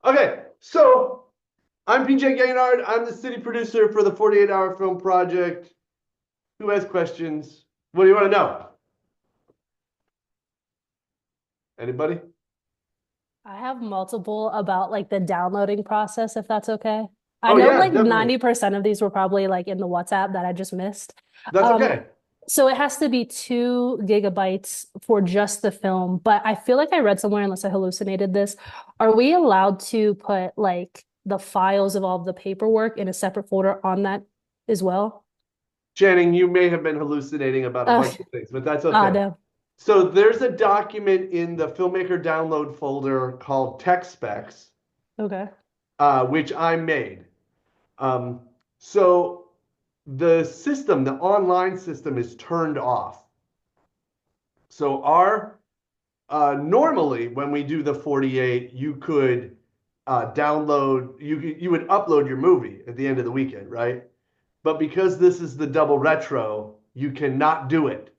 Okay, so I'm PJ Gaynard. I'm the city producer for the 48 Hour Film Project. Who has questions? What do you want to know? Anybody? I have multiple about like the downloading process, if that's okay. I Oh know yeah, like definitely. 90% of these were probably like in the WhatsApp that I just missed. That's Um, okay. so it has to be 2 GB for just the film, but I feel like I read somewhere, unless I hallucinated this, are we allowed to put like the files of all of the paperwork in a separate folder on that as well? Channing, you may have been hallucinating about a bunch Okay. of things, but that's Ah, okay. no. So there's a document in the Filmmaker download folder called Tech Specs, Okay. which I made. Um, so the system, the online system, is turned off. So our normally, when we do the 48, you could download, you would upload your movie at the end of the weekend, right? But because this is the double retro, you cannot do it.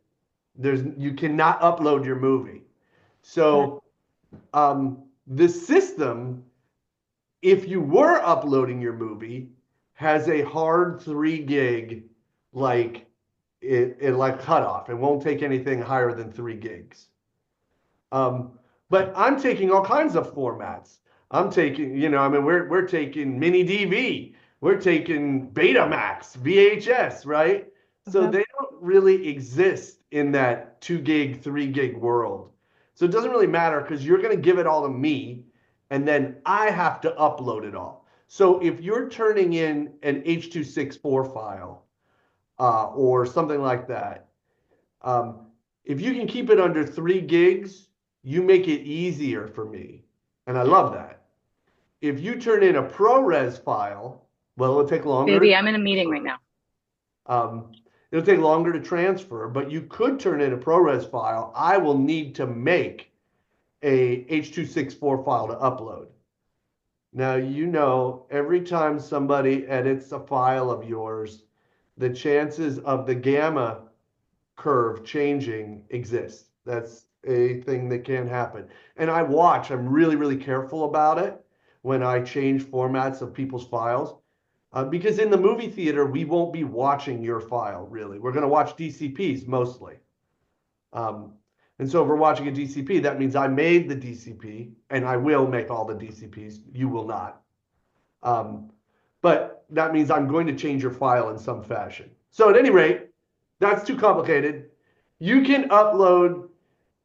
You cannot upload your movie. Okay. So the system, if you were uploading your movie, has a hard 3 gig like it like cutoff. It won't take anything higher than 3 gigs. Um, but I'm taking all kinds of formats. I'm taking, I mean, we're taking mini DV, we're taking Betamax, VHS, right? So Okay. they don't really exist in that 2 gig, 3 gig world. So it doesn't really matter because you're going to give it all to me, and then I have to upload it all. So if you're turning in an H.264 file or something like that, um, if you can keep it under 3 gigs, you make it easier for me. And I love that. If you turn in a ProRes file, well, it'll take longer to Baby, I'm in a meeting right transfer. now. Um, it'll take longer to transfer, but you could turn in a ProRes file. I will need to make a H.264 file to upload. Now, every time somebody edits a file of yours, the chances of the gamma curve changing exists. That's a thing that can happen. And I'm really, really careful about it when I change formats of people's files. Because in the movie theater, we won't be watching your file really. We're going to watch DCPs mostly. Um, and so if we're watching a DCP, that means I made the DCP and I will make all the DCPs. You will not. Um, but that means I'm going to change your file in some fashion. So at any rate, that's too complicated. You can upload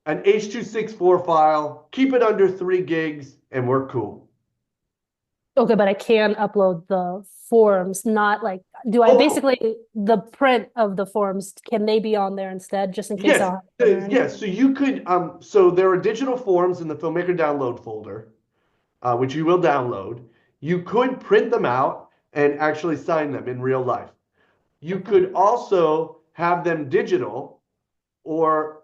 an H.264 file, keep it under 3 gigs, and we're cool. Okay, but I can upload the forms, not like, do I Oh, basically the print of the forms, can they be on there instead, just in case yes. I'll have to or Yes. anything? So you could, so there are digital forms in the Filmmaker download folder, which you will download. You could print them out and actually sign them in real life. You Okay. could also have them digital or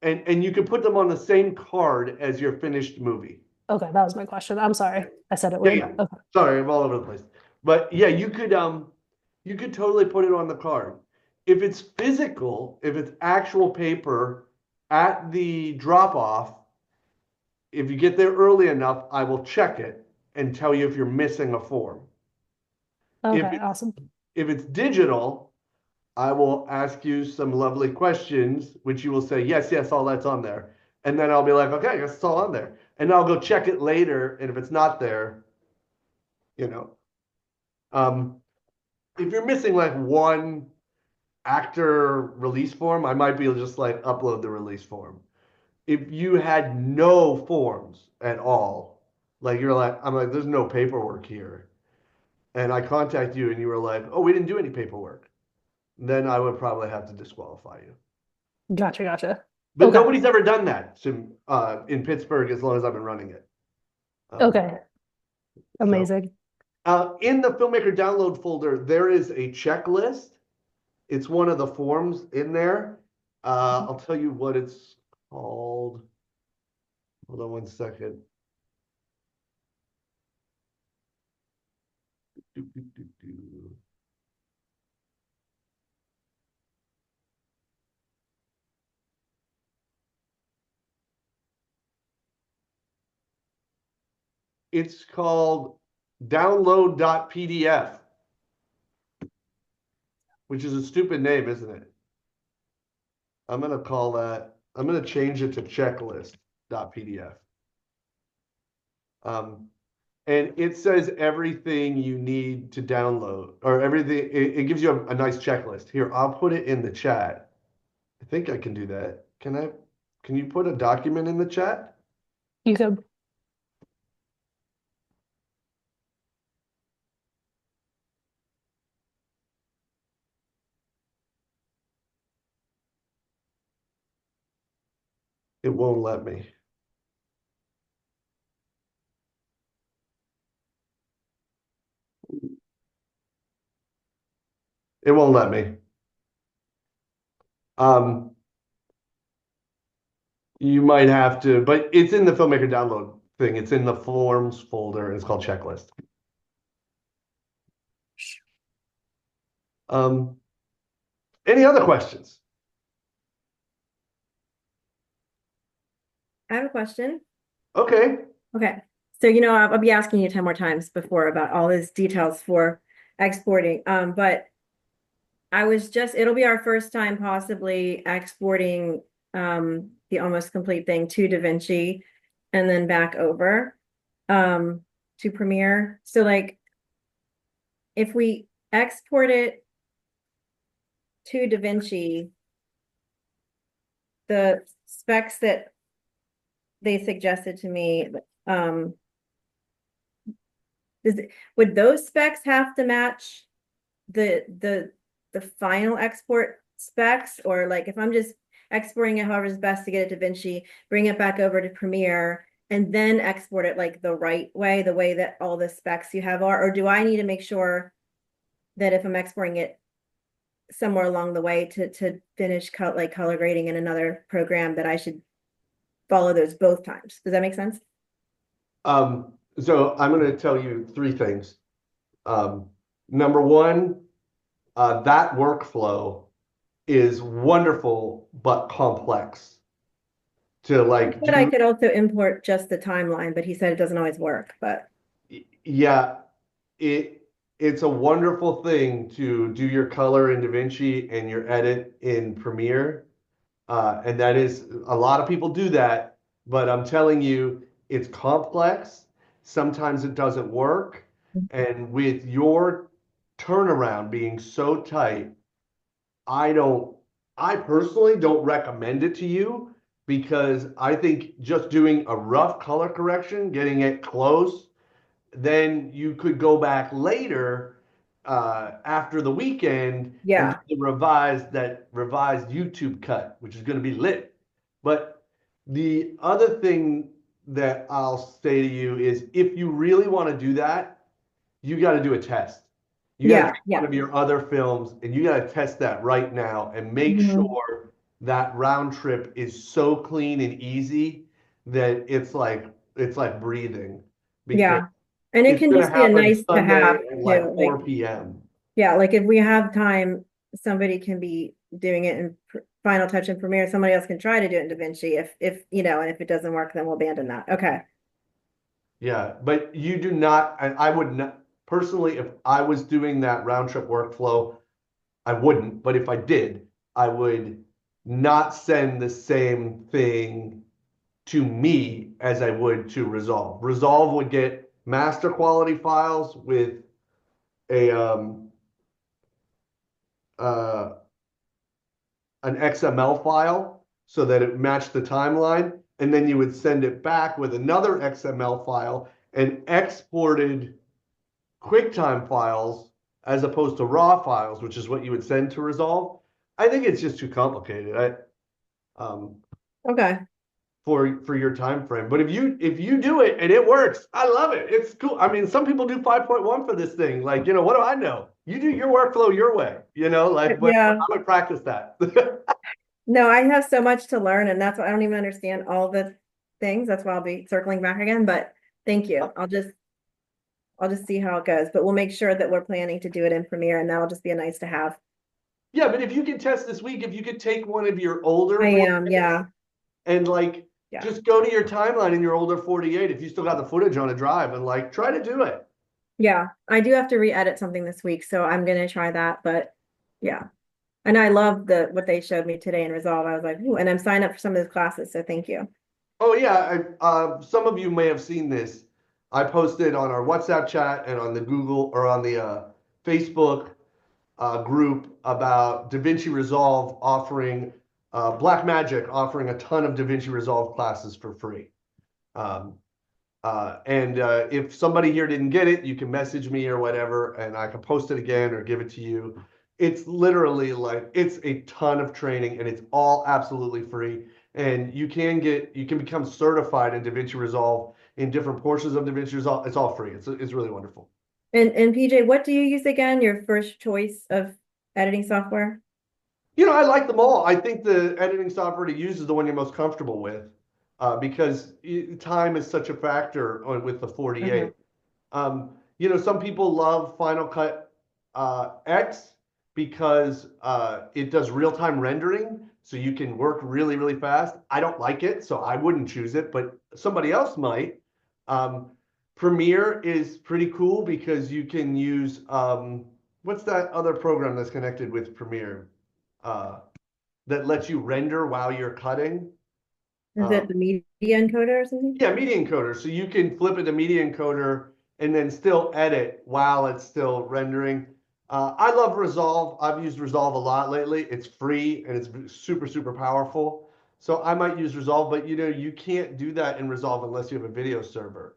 and you could put them on the same card as your finished movie. Okay, that was my question. I'm sorry. I said it Yeah, weird. yeah. Okay. Sorry, I'm all over the place. But yeah, you could totally put it on the card. If it's physical, if it's actual paper at the drop off, if you get there early enough, I will check it and tell you if you're missing a form. If Okay, it's awesome. if it's digital, I will ask you some lovely questions, which you will say, yes, yes, all that's on there. And then I'll be like, okay, I guess it's all on there. And I'll go check it later. And if it's not there, you know, um, if you're missing like one actor release form, I might be able to just like upload the release form. If you had no forms at all, like I'm like, there's no paperwork here. And I contact you and you were like, oh, we didn't do any paperwork. Then I would probably have to disqualify you. Gotcha, gotcha. But Okay. nobody's ever done that in Pittsburgh as long as I've been running it. Um, Okay. so Amazing. in the filmmaker download folder, there is a checklist. It's one of the forms in there. I'll tell you what it's called. Hold on one second. Do, do, do, do. It's called download.pdf, which is a stupid name, isn't it? I'm going to call that, I'm going to change it to checklist.pdf. And it says everything you need to download, or everything. It gives you a nice checklist. Here, I'll put it in the chat. I think I can do that. Can you put a document in the chat? You could. It won't let me. It won't let me. You might have to, but it's in the Filmmaker download thing. It's in the forms folder, and it's called checklist. Any other questions? I have a question. Okay. Okay. So, I'll be asking you 10 more times before about all these details for exporting. But it'll be our first time possibly exporting the almost complete thing to DaVinci and then back over to Premiere. So like if we export it to DaVinci, the specs that they suggested to me, would those specs have to match the final export specs, or like if I'm just exporting it however is best to get it to DaVinci, bring it back over to Premiere, and then export it like the right way, the way that all the specs you have are, or do I need to make sure that if I'm exporting it somewhere along the way to finish color grading in another program, that I should follow those both times? Does that make sense? So I'm going to tell you three things. Number one, that workflow is wonderful but complex to like But I could also import just the timeline, but he said it doesn't always work. But yeah, it's a wonderful thing to do your color in DaVinci and your edit in Premiere. And that is, a lot of people do that, but I'm telling you, it's complex. Sometimes it doesn't work. And with your turnaround being so tight, I personally don't recommend it to you, because I think just doing a rough color correction, getting it close, then you could go back later after the weekend and yeah, revise that revised YouTube cut, which is going to be lit. But the other thing that I'll say to you is, if you really want to do that, you got to do a test. You got to take one of your other films and you got to test that right now and make sure that round trip is so clean and easy that it's like breathing. Because yeah. And it it's can going to just be a happen nice to Sunday have at too. like Like, 4 p.m. yeah, like if we have time, somebody can be doing it in Final Touch and Premiere. Somebody else can try to do it in DaVinci. If and if it doesn't work, then we'll abandon that. Okay. Yeah, but you do not, and I would not personally, if I was doing that round trip workflow, I wouldn't, but if I did, I would not send the same thing to me as I would to Resolve. Resolve would get master quality files with a uh, an XML file so that it matched the timeline, and then you would send it back with another XML file and exported QuickTime files as opposed to raw files, which is what you would send to Resolve. I think it's just too complicated. Okay. For your time frame. But if you do it and it works, I love it. It's cool. I mean, some people do 5.1 for this thing. Like, what do I know? You do your workflow your way, but Yeah. I would practice that. No, I have so much to learn, and that's why I don't even understand all the things. That's why I'll be circling back again. But thank you. I'll just see how it goes. But we'll make sure that we're planning to do it in Premiere, and that'll just be a nice to have. Yeah, but if you can test this week, if you could take one of your older I am, yeah. and like Yeah. Just go to your timeline in your older 48 if you still got the footage on a drive and like try to do it. Yeah, I do have to re-edit something this week, so I'm gonna try that, but yeah. And I love what they showed me today in Resolve. I was like, ooh, and I'm signed up for some of those classes, so thank you. Oh yeah, some of you may have seen this. I posted on our WhatsApp chat and on the Google or on the Facebook group about DaVinci Resolve offering Blackmagic offering a ton of DaVinci Resolve classes for free. Um, if somebody here didn't get it, you can message me or whatever, and I can post it again or give it to you. It's literally like it's a ton of training, and it's all absolutely free. And you can become certified in DaVinci Resolve in different portions of DaVinci Resolve. It's all free. It's really wonderful. And PJ, what do you use again? Your first choice of editing software? I like them all. I think the editing software to use is the one you're most comfortable with, because time is such a factor with the 48. Some people love Final Cut X because it does real-time rendering, so you can work really, really fast. I don't like it, so I wouldn't choose it, but somebody else might. Premiere is pretty cool because you can use what's that other program that's connected with Premiere that lets you render while you're cutting? Is it the media encoder or something? Yeah, media encoder. So you can flip it to media encoder and then still edit while it's still rendering. I love Resolve. I've used Resolve a lot lately. It's free and it's super, super powerful. So I might use Resolve, but you can't do that in Resolve unless you have a video server.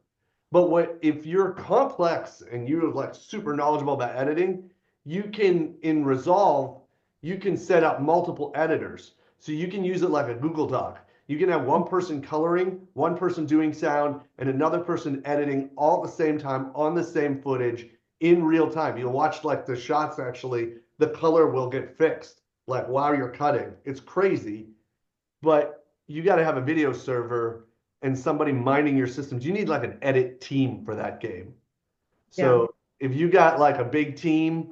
But if you're complex and you're like super knowledgeable about editing, you can in Resolve, you can set up multiple editors. So you can use it like a Google Doc. You can have one person coloring, one person doing sound, and another person editing all at the same time on the same footage in real time. You'll watch like the shots actually, the color will get fixed like while you're cutting. It's crazy, but you got to have a video server and somebody mining your systems. You need like an edit team for that game. So if you got like a big team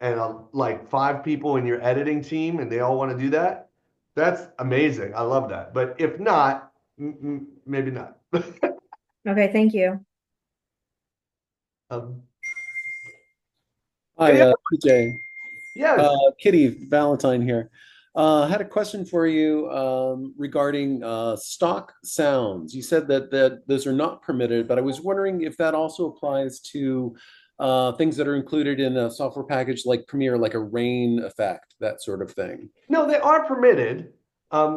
and like 5 people in your editing team and they all want to do that, that's amazing. I love that. But if not, maybe not. Okay, thank you. Um, Hi, PJ. yes. Kitty Valentine here. I had a question for you regarding stock sounds. You said that those are not permitted, but I was wondering if that also applies to things that are included in a software package like Premiere, like a rain effect, that sort of thing. No, they are permitted.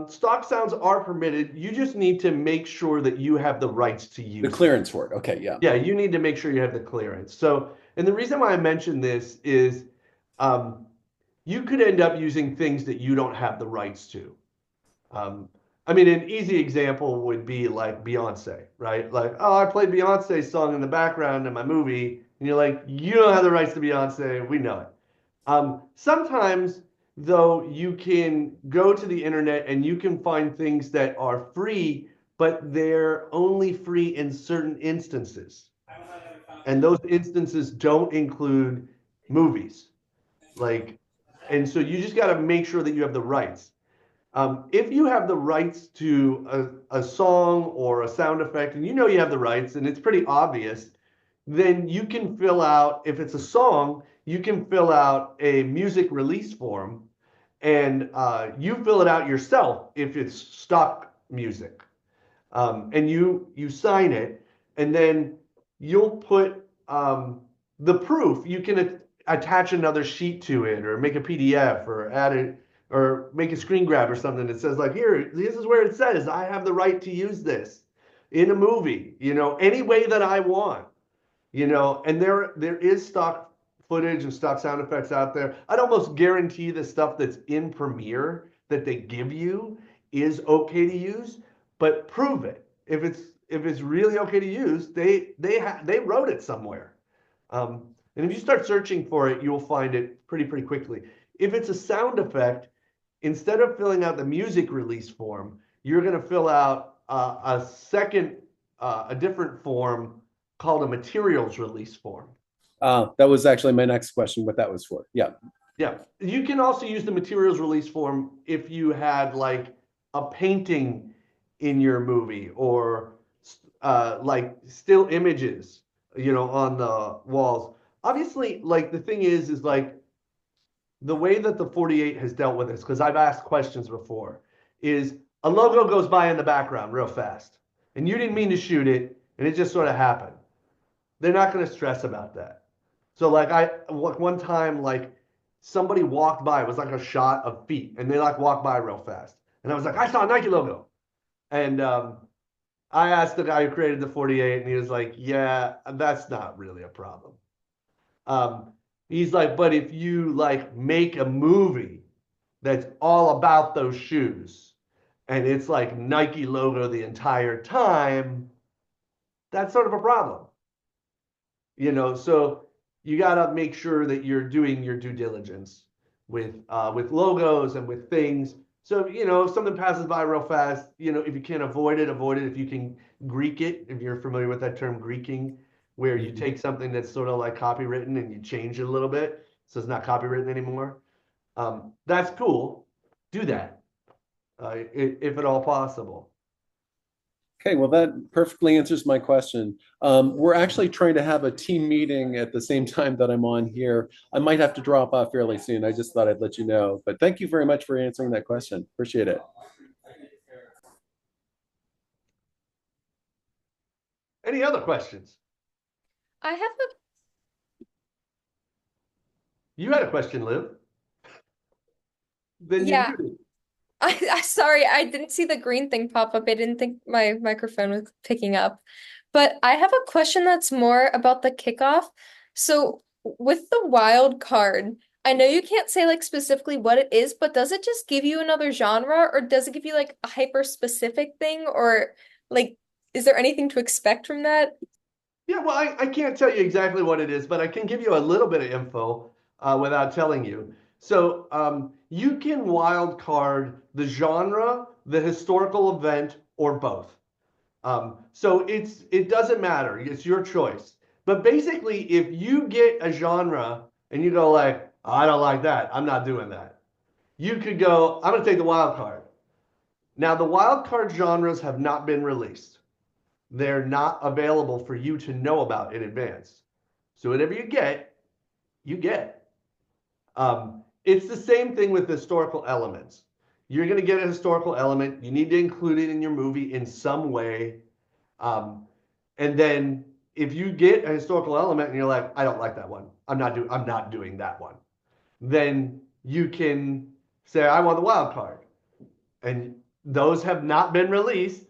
Stock sounds are permitted. You just need to make sure that you have the rights to use The clearance for it. Okay, yeah. Yeah, you need to make sure you have the clearance. So, and the reason why I mentioned this is you could end up using things that you don't have the rights to. I mean, an easy example would be like Beyonce, right? Like, oh, I played Beyonce's song in the background in my movie, and you're like, you don't have the rights to Beyonce. We know it. Sometimes, though, you can go to the internet and you can find things that are free, but they're only free in certain instances. And those instances don't include movies. And so you just got to make sure that you have the rights. If you have the rights to a song or a sound effect, and you have the rights, and it's pretty obvious, then you can fill out, if it's a song, you can fill out a music release form, and you fill it out yourself if it's stock music. And you sign it, and then you'll put the proof. You can attach another sheet to it, or make a PDF, or add it, or make a screen grab or something that says like, here, this is where it says I have the right to use this in a movie, any way that I want, and there is stock footage and stock sound effects out there. I'd almost guarantee the stuff that's in Premiere that they give you is okay to use, but prove it. If it's really okay to use, they wrote it somewhere. And if you start searching for it, you'll find it pretty quickly. If it's a sound effect, instead of filling out the music release form, you're going to fill out a different form called a materials release form. That was actually my next question, what that was for. Yeah. Yeah. You can also use the materials release form if you had like a painting in your movie, or like still images, on the walls. Obviously, like the thing is like the way that the 48 has dealt with this, because I've asked questions before, is a logo goes by in the background real fast, and you didn't mean to shoot it, and it just sort of happened. They're not going to stress about that. So like one time, like somebody walked by, it was like a shot of feet, and they like walked by real fast, and I was like, I saw a Nike logo, and I asked the guy who created the 48, and he was like, yeah, that's not really a problem. He's like, but if you like make a movie that's all about those shoes, and it's like Nike logo the entire time, that's sort of a problem. So you got to make sure that you're doing your due diligence with logos and with things. So, if something passes by real fast, if you can't avoid it, avoid it. If you can Greek it, if you're familiar with that term, Greeking, where you take something that's sort of like copywritten and you change it a little bit so it's not copywritten anymore. That's cool. Do that if at all possible. Okay, well, that perfectly answers my question. We're actually trying to have a team meeting at the same time that I'm on here. I might have to drop off fairly soon. I just thought I'd let you know. But thank you very much for answering that question. Appreciate it. Any other questions? I have You had a question, Liv. Then Yeah. you do. sorry, I didn't see the green thing pop up. I didn't think my microphone was picking up. But I have a question that's more about the kickoff. So with the wild card, I know you can't say like specifically what it is, but does it just give you another genre, or does it give you like a hyper specific thing, or like is there anything to expect from that? Yeah, well, I can't tell you exactly what it is, but I can give you a little bit of info without telling you. So you can wild card the genre, the historical event, or both. So it doesn't matter. It's your choice. But basically, if you get a genre and you go like, "Oh, I don't like that, I'm not doing that," you could go, I'm going to take the wild card. Now, the wild card genres have not been released. They're not available for you to know about in advance. So whatever you get, you get. It's the same thing with historical elements. You're going to get a historical element. You need to include it in your movie in some way. And then if you get a historical element and you're like, I don't like that one, I'm not doing that one, then you can say, I want the wild card. And those have not been released.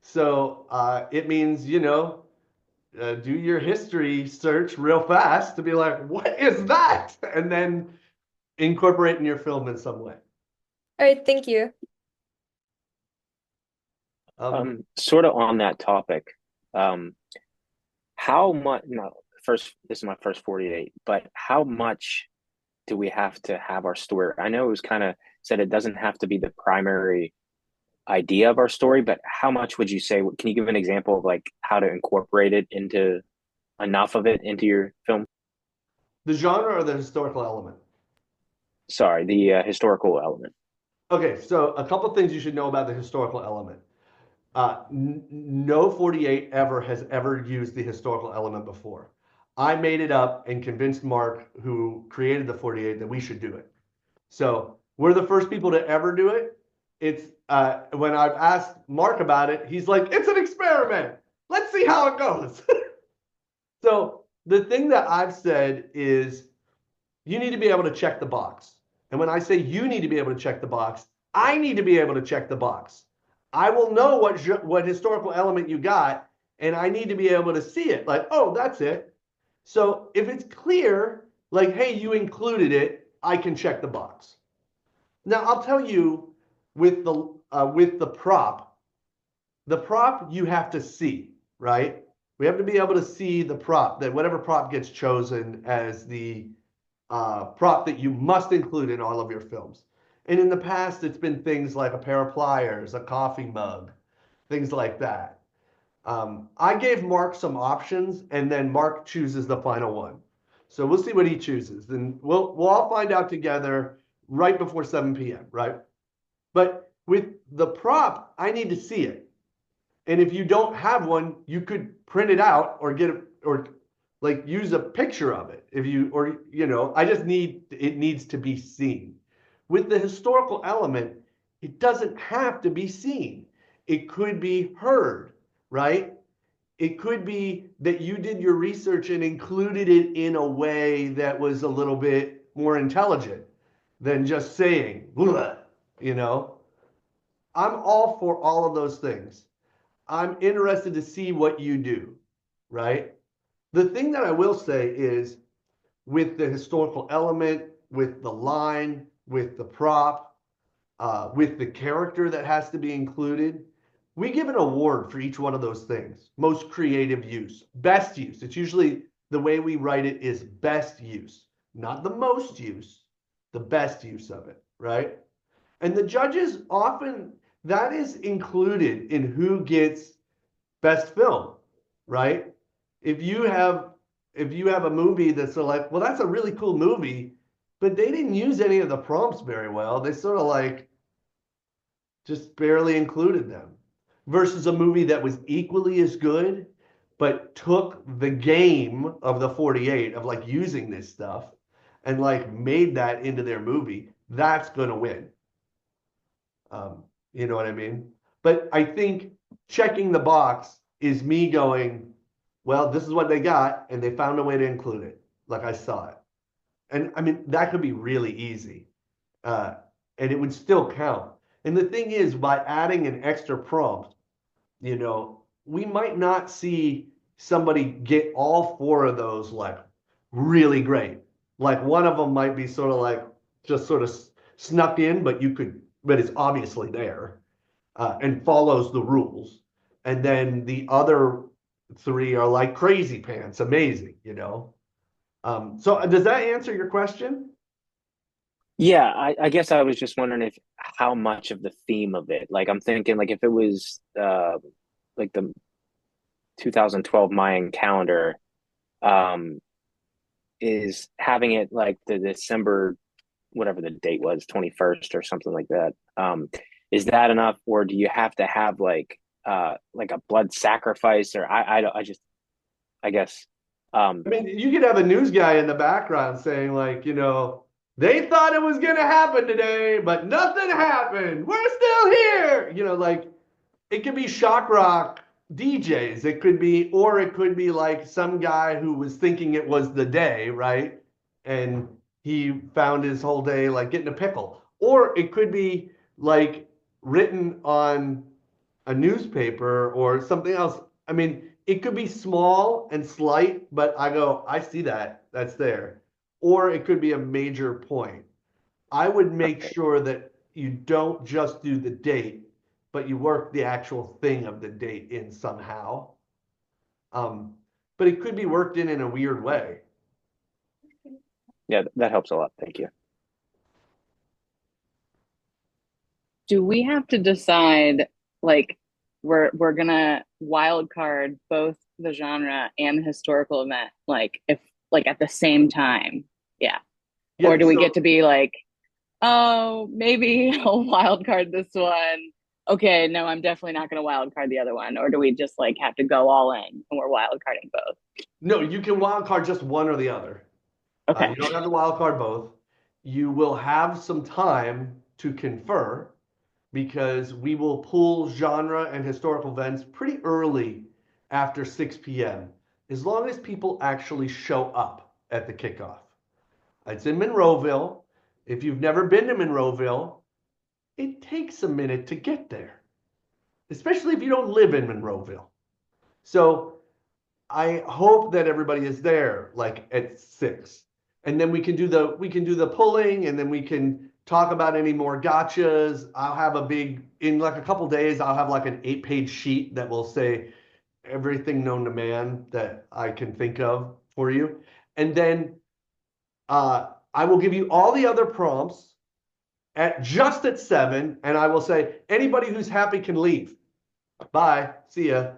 So it means, do your history search real fast to be like, what is that? And then incorporate in your film in some way. All right, thank you. Sort of on that topic, how much, no, this is my first 48, but how much do we have to have our story? I know it was kind of said it doesn't have to be the primary idea of our story, but how much would you say, can you give an example of like how to incorporate it into enough of it into your film? The genre or the historical element? Sorry, the historical element. Okay, so a couple things you should know about the historical element. No 48 has ever used the historical element before. I made it up and convinced Mark, who created the 48, that we should do it. So we're the first people to ever do it. It's when I've asked Mark about it, he's like, it's an experiment. Let's see how it goes. So the thing that I've said is you need to be able to check the box. And when I say you need to be able to check the box, I need to be able to check the box. I will know what historical element you got, and I need to be able to see it. Like, oh, that's it. So if it's clear, like, hey, you included it, I can check the box. Now, I'll tell you, with the prop you have to see, right? We have to be able to see the prop, that whatever prop gets chosen as the prop that you must include in all of your films. And in the past, it's been things like a pair of pliers, a coffee mug, things like that. I gave Mark some options, and then Mark chooses the final one. So we'll see what he chooses. Then we'll all find out together right before 7 p.m., right? But with the prop, I need to see it. And if you don't have one, you could print it out or get it or like use a picture of it. If you or you know, I just need it needs to be seen. With the historical element, it doesn't have to be seen. It could be heard, right? It could be that you did your research and included it in a way that was a little bit more intelligent than just saying, "Bleh," you know. I'm all for all of those things. I'm interested to see what you do, right? The thing that I will say is with the historical element, with the line, with the prop, with the character that has to be included, we give an award for each one of those things. Most creative use, best use. It's usually the way we write it is best use, not the most use, the best use of it, right? And the judges often, that is included in who gets best film, right? If you have a movie that's sort of like, well, that's a really cool movie, but they didn't use any of the prompts very well. They sort of like just barely included them. Versus a movie that was equally as good, but took the game of the 48 of like using this stuff and like made that into their movie, that's going to win. You know what I mean? But I think checking the box is me going, well, this is what they got, and they found a way to include it, like I saw it. And I mean, that could be really easy, and it would still count. And the thing is, by adding an extra prompt, you know, we might not see somebody get all four of those like really great. Like one of them might be sort of like just sort of snuck in, but it's obviously there and follows the rules. And then the other three are like crazy pants, amazing, you know. So does that answer your question? Yeah, I guess I was just wondering if how much of the theme of it, like I'm thinking like if it was like the 2012 Mayan calendar, is having it like the December, whatever the date was, 21st or something like that. Is that enough, or do you have to have like a blood sacrifice, or I guess I mean, you could have a news guy in the background saying like, you know, they thought it was gonna happen today, but nothing happened. We're still here. You know, like it could be shock rock DJs. It could be, or it could be like some guy who was thinking it was the day, right? And he found his whole day like getting a pickle. Or it could be like written on a newspaper or something else. I mean, it could be small and slight, but I see that. That's there. Or it could be a major point. I would make sure that you don't just do the date, but you work the actual thing of the date in somehow. But it could be worked in a weird way. yeah, that helps a lot. Thank you. Do we have to decide like we're gonna wild card both the genre and the historical event like if like at the same time? Yeah. Yeah, Or do we so- get to be like, oh, maybe I'll wild card this one. Okay, no, I'm definitely not gonna wild card the other one. Or do we just like have to go all in and we're wild carding both? No, you can wild card just one or the other. Okay. You don't have to wild card both. You will have some time to confer because we will pull genre and historical events pretty early after 6 p.m. as long as people actually show up at the kickoff. It's in Monroeville. If you've never been to Monroeville, it takes a minute to get there, especially if you don't live in Monroeville. So I hope that everybody is there like at 6. And then we can do the pulling, and then we can talk about any more gotchas. I'll have in like a couple days, I'll have like an 8-page sheet that will say everything known to man that I can think of for you. And then I will give you all the other prompts at 7, and I will say, anybody who's happy can leave. Bye, see ya.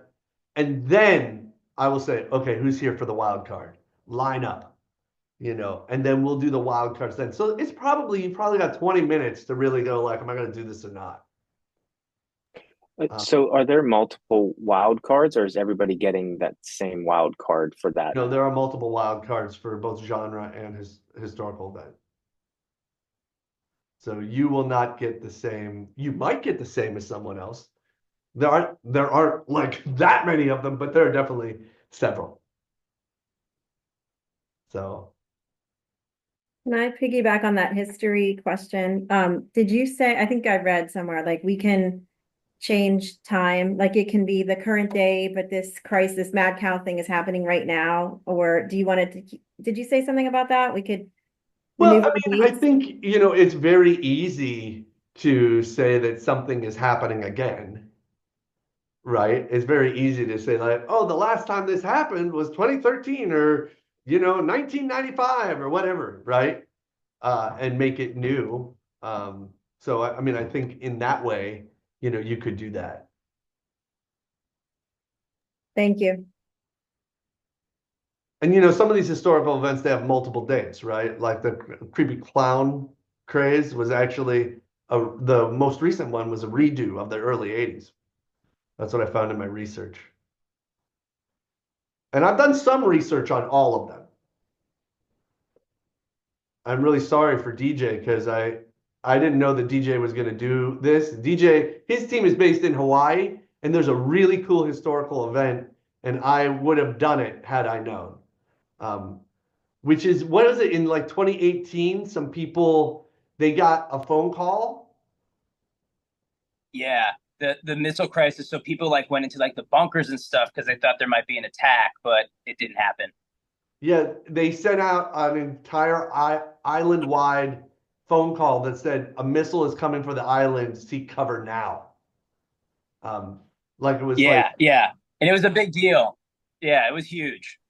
And then I will say, okay, who's here for the wild card? Line up. You know, and then we'll do the wild cards then. So you probably got 20 minutes to really go like, am I going to do this or not? So are there multiple wild cards, or is everybody getting that same wild card for that? No, there are multiple wild cards for both genre and historical event. So you will not get the same. You might get the same as someone else. There aren't like that many of them, but there are definitely several. So Can I piggyback on that history question? Did you say, I think I read somewhere, like we can change time, like it can be the current day, but this crisis, mad cow thing is happening right now? Or do you want it to, did you say something about that? We could well, maneuver I the mean, I beats? think, it's very easy to say that something is happening again, right? It's very easy to say like, oh, the last time this happened was 2013 or, 1995 or whatever, right? And make it new. So I mean, I think in that way, you could do that. Thank you. And some of these historical events, they have multiple dates, right? Like the creepy clown craze was actually the most recent one was a redo of the early 80s. That's what I found in my research. And I've done some research on all of them. I'm really sorry for DJ because I didn't know that DJ was going to do this. DJ, his team is based in Hawaii, and there's a really cool historical event, and I would have done it had I known. Which is, what is it, in like 2018, some people, they got a phone call. Yeah, the missile crisis. So people like went into like the bunkers and stuff because they thought there might be an attack, but it didn't happen. Yeah, they sent out an entire island-wide phone call that said a missile is coming for the island, seek cover now. Like it was Yeah, like, yeah, and it was a big deal. Yeah, it was huge.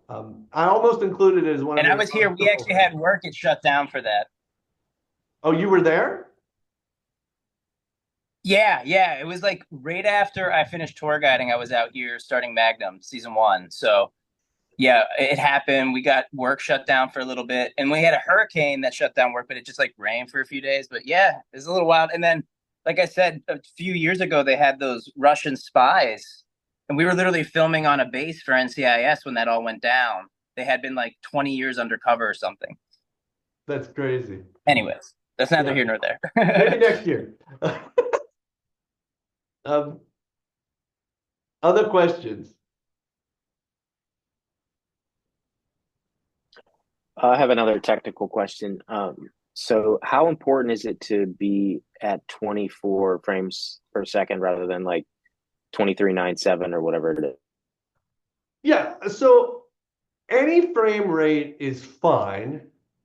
I almost included it as one of And I the was here. We actually had work get shut down for that. Oh, you were there? Yeah, yeah. It was like right after I finished tour guiding, I was out here starting Magnum season 1. So yeah, it happened. We got work shut down for a little bit, and we had a hurricane that shut down work, but it just like rained for a few days. But yeah, it was a little wild. And then, like I said, a few years ago, they had those Russian spies, and we were literally filming on a base for NCIS when that all went down. They had been like 20 years undercover or something. That's crazy. Anyways, that's neither Yeah. here nor there. Maybe next year. Other questions? I have another technical question. So how important is it to be at 24 frames per second rather than like 23.97 or whatever it is? Yeah, so any frame rate is fine.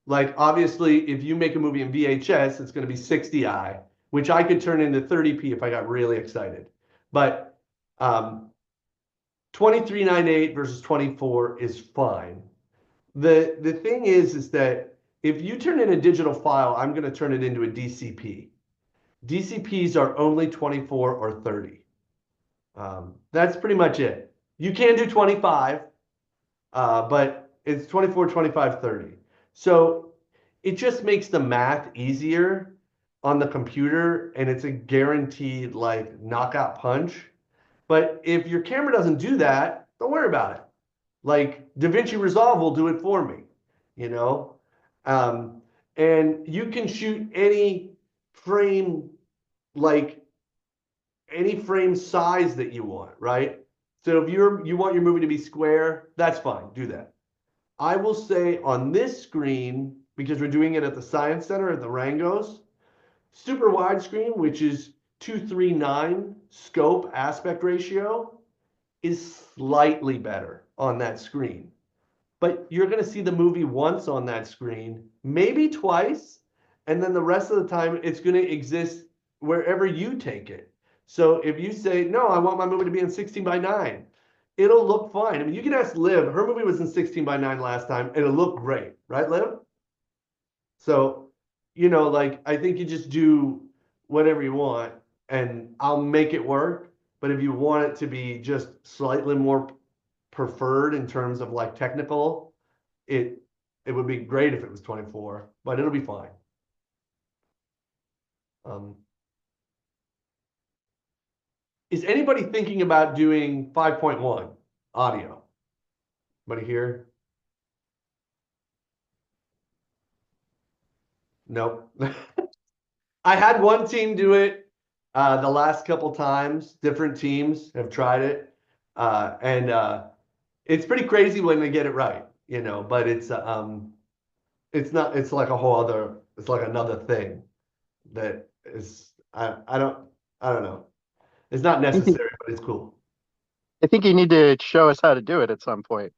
Like, obviously, if you make a movie in VHS, it's going to be 60i, which I could turn into 30p if I got really excited. But 23.98 versus 24 is fine. The thing is that if you turn in a digital file, I'm going to turn it into a DCP. DCPs are only 24 or 30. That's pretty much it. You can do 25, but it's 24, 25, 30. So it just makes the math easier on the computer, and it's a guaranteed like knockout punch. But if your camera doesn't do that, don't worry about it. Like DaVinci Resolve will do it for me, you know? And you can shoot any frame, like any frame size that you want, right? So if you want your movie to be square, that's fine, do that. I will say on this screen, because we're doing it at the Science Center at the Rangos, super widescreen, which is 2:3:9 scope aspect ratio, is slightly better on that screen. But you're going to see the movie once on that screen, maybe twice, and then the rest of the time it's going to exist wherever you take it. So if you say, no, I want my movie to be in 16:9, it'll look fine. I mean, you can ask Liv. Her movie was in 16:9 last time. It'll look great. Right, Liv? So, like, I think you just do whatever you want, and I'll make it work. But if you want it to be just slightly more preferred in terms of like technical, it would be great if it was 24, but it'll be fine. Is anybody thinking about doing 5.1 audio? Anybody here? Nope. I had one team do it the last couple times. Different teams have tried it. And it's pretty crazy when they get it right, but it's not, it's like a whole other, it's like another thing that is, I don't know. It's not necessary, but it's cool. I think you need to show us how to do it at some point.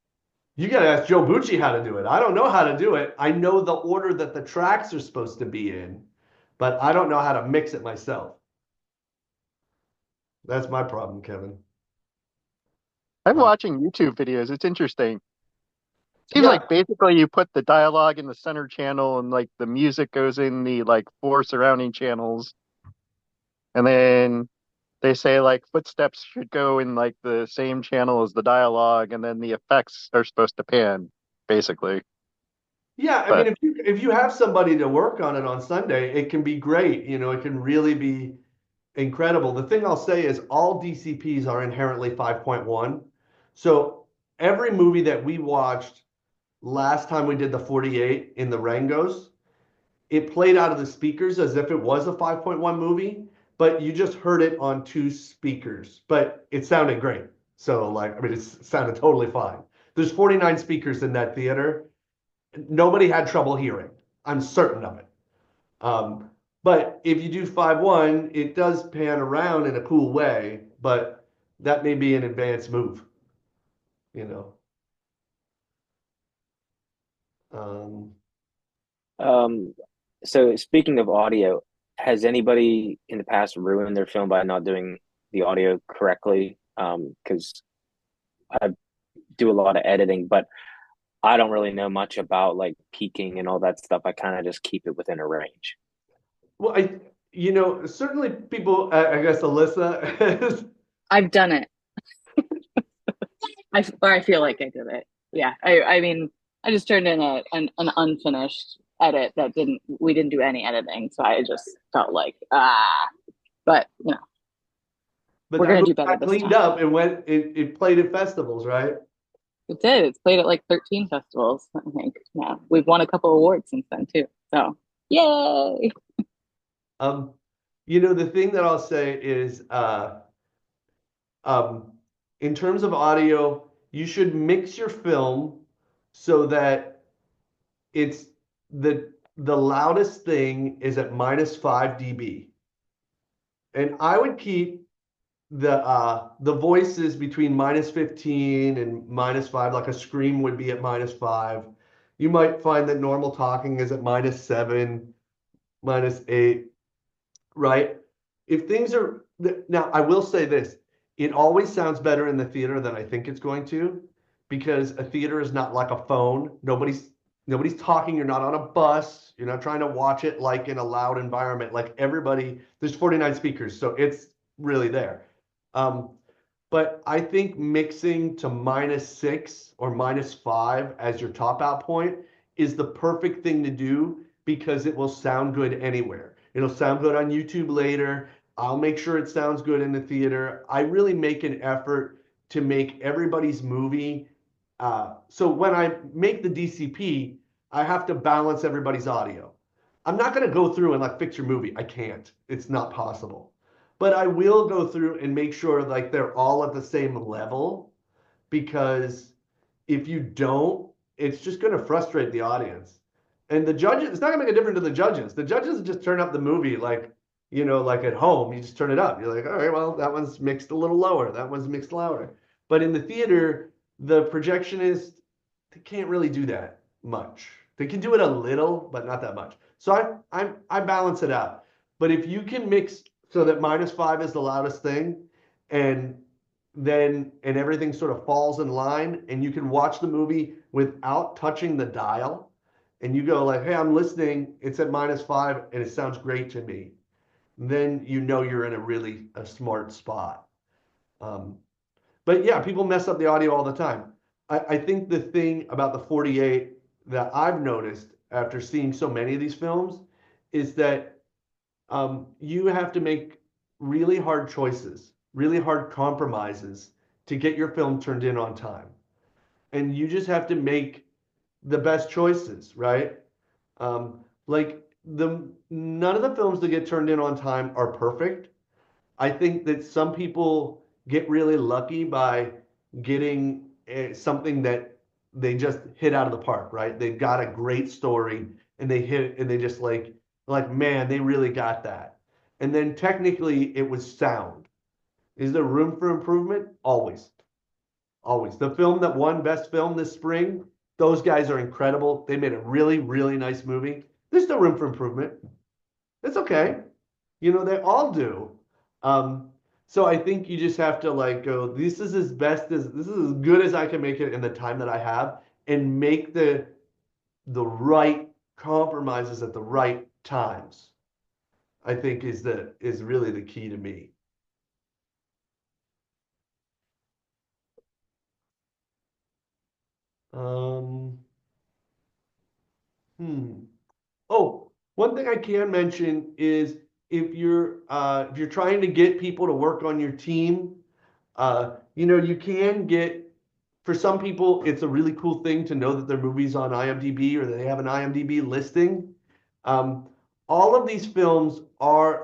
You got to ask Joe Bucci how to do it. I don't know how to do it. I know the order that the tracks are supposed to be in, but I don't know how to mix it myself. That's my problem, Kevin. I'm watching YouTube videos. It's interesting. Seems Yeah. like basically you put the dialogue in the center channel and like the music goes in the like 4 surrounding channels. And then they say like footsteps should go in like the same channel as the dialogue, and then the effects are supposed to pan, basically. Yeah, I But- mean, if you have somebody to work on it on Sunday, it can be great. It can really be incredible. The thing I'll say is all DCPs are inherently 5.1. So every movie that we watched last time we did the 48 in the Rangos, it played out of the speakers as if it was a 5.1 movie, but you just heard it on 2 speakers, but it sounded great. So it sounded totally fine. There's 49 speakers in that theater. Nobody had trouble hearing. I'm certain of it. But if you do 5.1, it does pan around in a cool way, but that may be an advanced move, So speaking of audio, has anybody in the past ruined their film by not doing the audio correctly? Because I do a lot of editing, but I don't really know much about like peaking and all that stuff. I kind of just keep it within a range. Well, certainly people, I guess Alyssa, I've done it. I feel like I did it. Yeah. I mean, I just turned in an unfinished edit that we didn't do any editing. So I just felt like, but but We're that gonna do movie better got this cleaned time. up and it played at festivals, right? it did. It's played at like 13 festivals, I think. Yeah. We've won a couple awards since then too. So yay. The thing that I'll say is, in terms of audio, you should mix your film so that it's the loudest thing is at -5 dB. And I would keep the voices between -15 and -5, like a scream would be at -5. You might find that normal talking is at -7, -8, right? If things are now, I will say this, it always sounds better in the theater than I think it's going to, because a theater is not like a phone. Nobody's talking. You're not on a bus. You're not trying to watch it like in a loud environment. Like everybody, there's 49 speakers, so it's really there. But I think mixing to -6 or -5 as your top out point is the perfect thing to do, because it will sound good anywhere. It'll sound good on YouTube later. I'll make sure it sounds good in the theater. I really make an effort to make everybody's movie. So when I make the DCP, I have to balance everybody's audio. I'm not going to go through and like fix your movie. I can't. It's not possible. But I will go through and make sure like they're all at the same level, because if you don't, it's just going to frustrate the audience. And the judges, it's not going to make a difference to the judges. The judges just turn up the movie like at home, you just turn it up. You're like, all right, well, that one's mixed a little lower. That one's mixed louder. But in the theater, the projectionist, they can't really do that much. They can do it a little, but not that much. So I balance it out. But if you can mix so that -5 is the loudest thing, and everything sort of falls in line, and you can watch the movie without touching the dial, and you go like, hey, I'm listening, it's at -5 and it sounds great to me, then you're in a smart spot. But yeah, people mess up the audio all the time. I think the thing about the 48 that I've noticed after seeing so many of these films is that you have to make really hard choices. really hard compromises to get your film turned in on time. And you just have to make the best choices, right? Like none of the films that get turned in on time are perfect. I think that some people get really lucky by getting something that they just hit out of the park, right? They've got a great story and they hit it and they just like man, they really got that. And then technically it was sound. Is there room for improvement? Always. Always. The film that won Best Film this spring, those guys are incredible. They made a really, really nice movie. There's still room for improvement. It's okay. You know, they all do. So I think you just have to like go, this is this is as good as I can make it in the time that I have and make the right compromises at the right times. I think is really the key to me. Um, Oh, one thing I can mention is if you're trying to get people to work on your team, you know, you can get for some people it's a really cool thing to know that their movie's on IMDb or they have an IMDb listing. Um, all of these films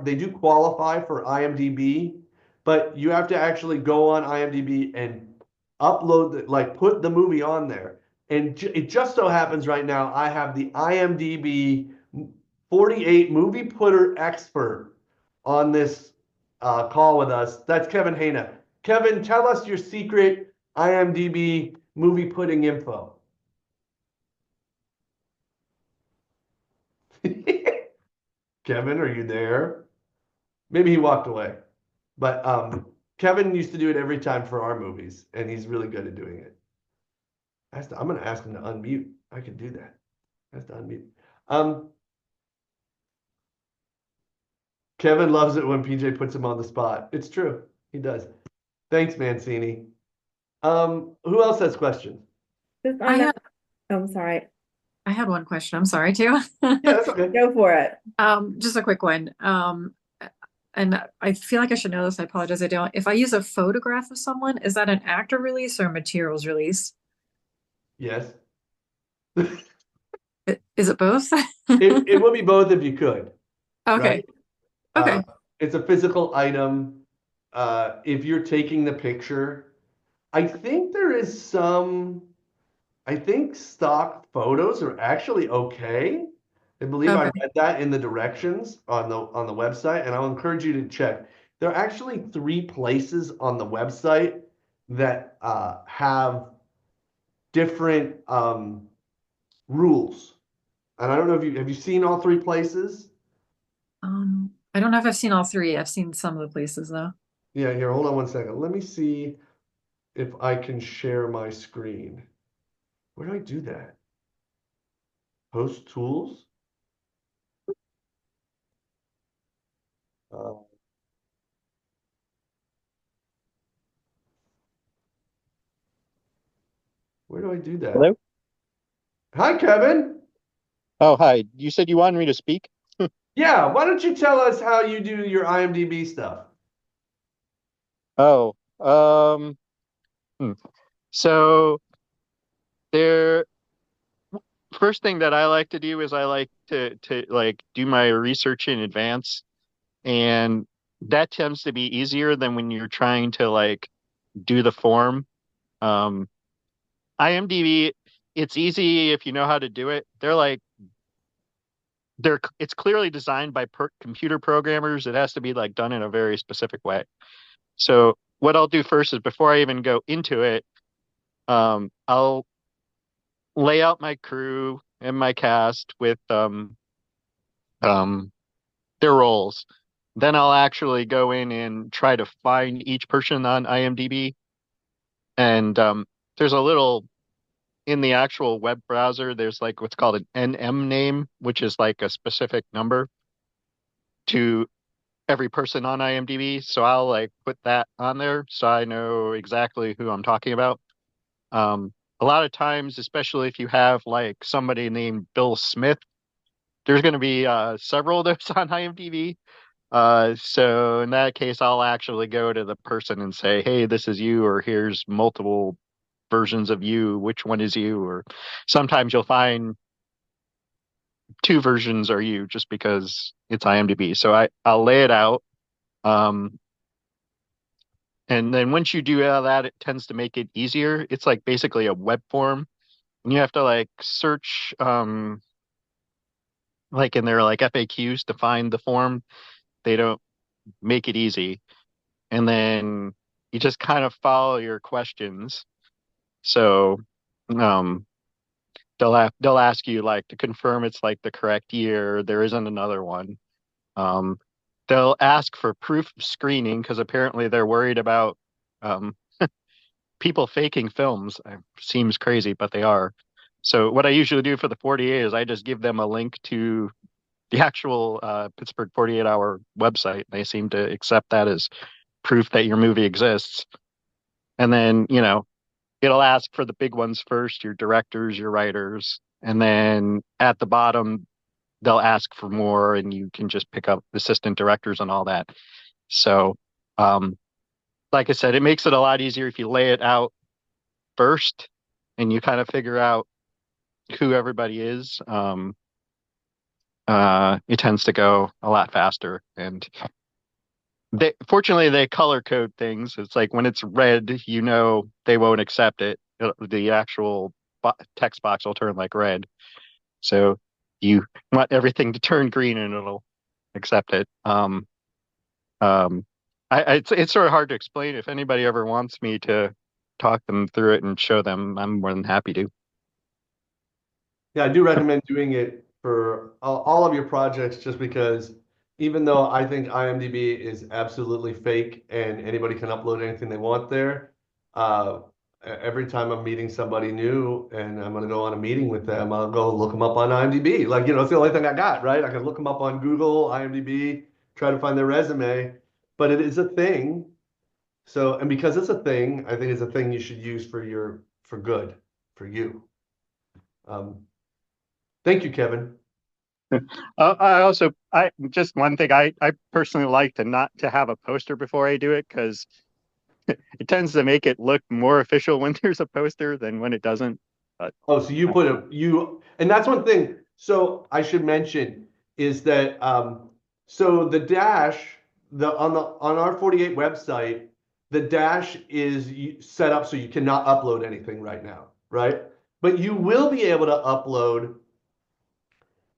they do qualify for IMDb, but you have to actually go on IMDb and like put the movie on there. And it just so happens right now I have the IMDb 48 movie putter expert on this call with us. That's Kevin Hayna. Kevin, tell us your secret IMDb movie putting info. Kevin, are you there? Maybe he walked away. But Kevin used to do it every time for our movies, and he's really good at doing it. I'm going to ask him to unmute. I can do that. Has to unmute. Kevin loves it when PJ puts him on the spot. It's true. He does. Thanks, Mancini. Who else has questions? Just I on had that, oh, I'm sorry. I had one question. I'm sorry too. Yeah, that's okay. Go for it. Just a quick one. And I feel like I should know this. I apologize. I don't. If I use a photograph of someone, is that an actor release or a materials release? Yes. Is it both? It would be both if you could. Okay. Right? Okay. It's a physical item. If you're taking the picture, I think there is I think stock photos are actually okay. I believe I Okay. read that in the directions on the website, and I'll encourage you to check. There are actually 3 places on the website that have different rules. And I don't know if have you seen all 3 places? I don't know if I've seen all 3. I've seen some of the places though. Yeah, here, hold on one second. Let me see if I can share my screen. Where do I do that? Host tools? Where do I do that? Hello? Hi, Kevin. Oh, hi. You said you wanted me to speak? Yeah, why don't you tell us how you do your IMDb stuff? Oh, so there, first thing that I like to do is I like to like do my research in advance, and that tends to be easier than when you're trying to like do the form. Um, IMDb, it's easy if you know how to do it. It's clearly designed by computer programmers. It has to be like done in a very specific way. So what I'll do first is before I even go into it, I'll lay out my crew and my cast with their roles. Then I'll actually go in and try to find each person on IMDb. And there's a little in the actual web browser, there's like what's called an NM name, which is like a specific number to every person on IMDb. So I'll like put that on there so I know exactly who I'm talking about. A lot of times, especially if you have like somebody named Bill Smith, there's going to be several of those on IMDb. So in that case, I'll actually go to the person and say, hey, this is you, or here's multiple versions of you. Which one is you? Or sometimes you'll find two versions are you just because it's IMDb. So I'll lay it out. And then once you do all that, it tends to make it easier. It's like basically a web form. And you have to like search like in their like FAQs to find the form. They don't make it easy. And then you just kind of follow your questions. So they'll ask you like to confirm it's like the correct year. There isn't another one. Um, they'll ask for proof of screening because apparently they're worried about um, people faking films. Seems crazy, but they are. So what I usually do for the 48 is I just give them a link to the actual Pittsburgh 48-hour website. They seem to accept that as proof that your movie exists. And then, it'll ask for the big ones first, your directors, your writers, and then at the bottom, they'll ask for more and you can just pick up assistant directors and all that. So, like I said, it makes it a lot easier if you lay it out first and you kind of figure out who everybody is. It tends to go a lot faster. And fortunately, they color code things. It's like when it's red, they won't accept it. The actual text box will turn like red. So you want everything to turn green and it'll accept it. It's sort of hard to explain. If anybody ever wants me to talk them through it and show them, I'm more than happy to. Yeah, I do recommend doing it for all of your projects just because even though I think IMDb is absolutely fake and anybody can upload anything they want there, every time I'm meeting somebody new and I'm going to go on a meeting with them, I'll go look them up on IMDb. Like, it's the only thing I got, right? I can look them up on Google, IMDb, try to find their resume, but it is a thing. So, and because it's a thing, I think it's a thing you should use for good, for you. Thank you, Kevin. Just one thing, I personally like not to have a poster before I do it because it tends to make it look more official when there's a poster than when it doesn't. But so you put and that's one thing. So I should mention is that so the dash on our 48 website, the dash is set up so you cannot upload anything right now, right? But you will be able to upload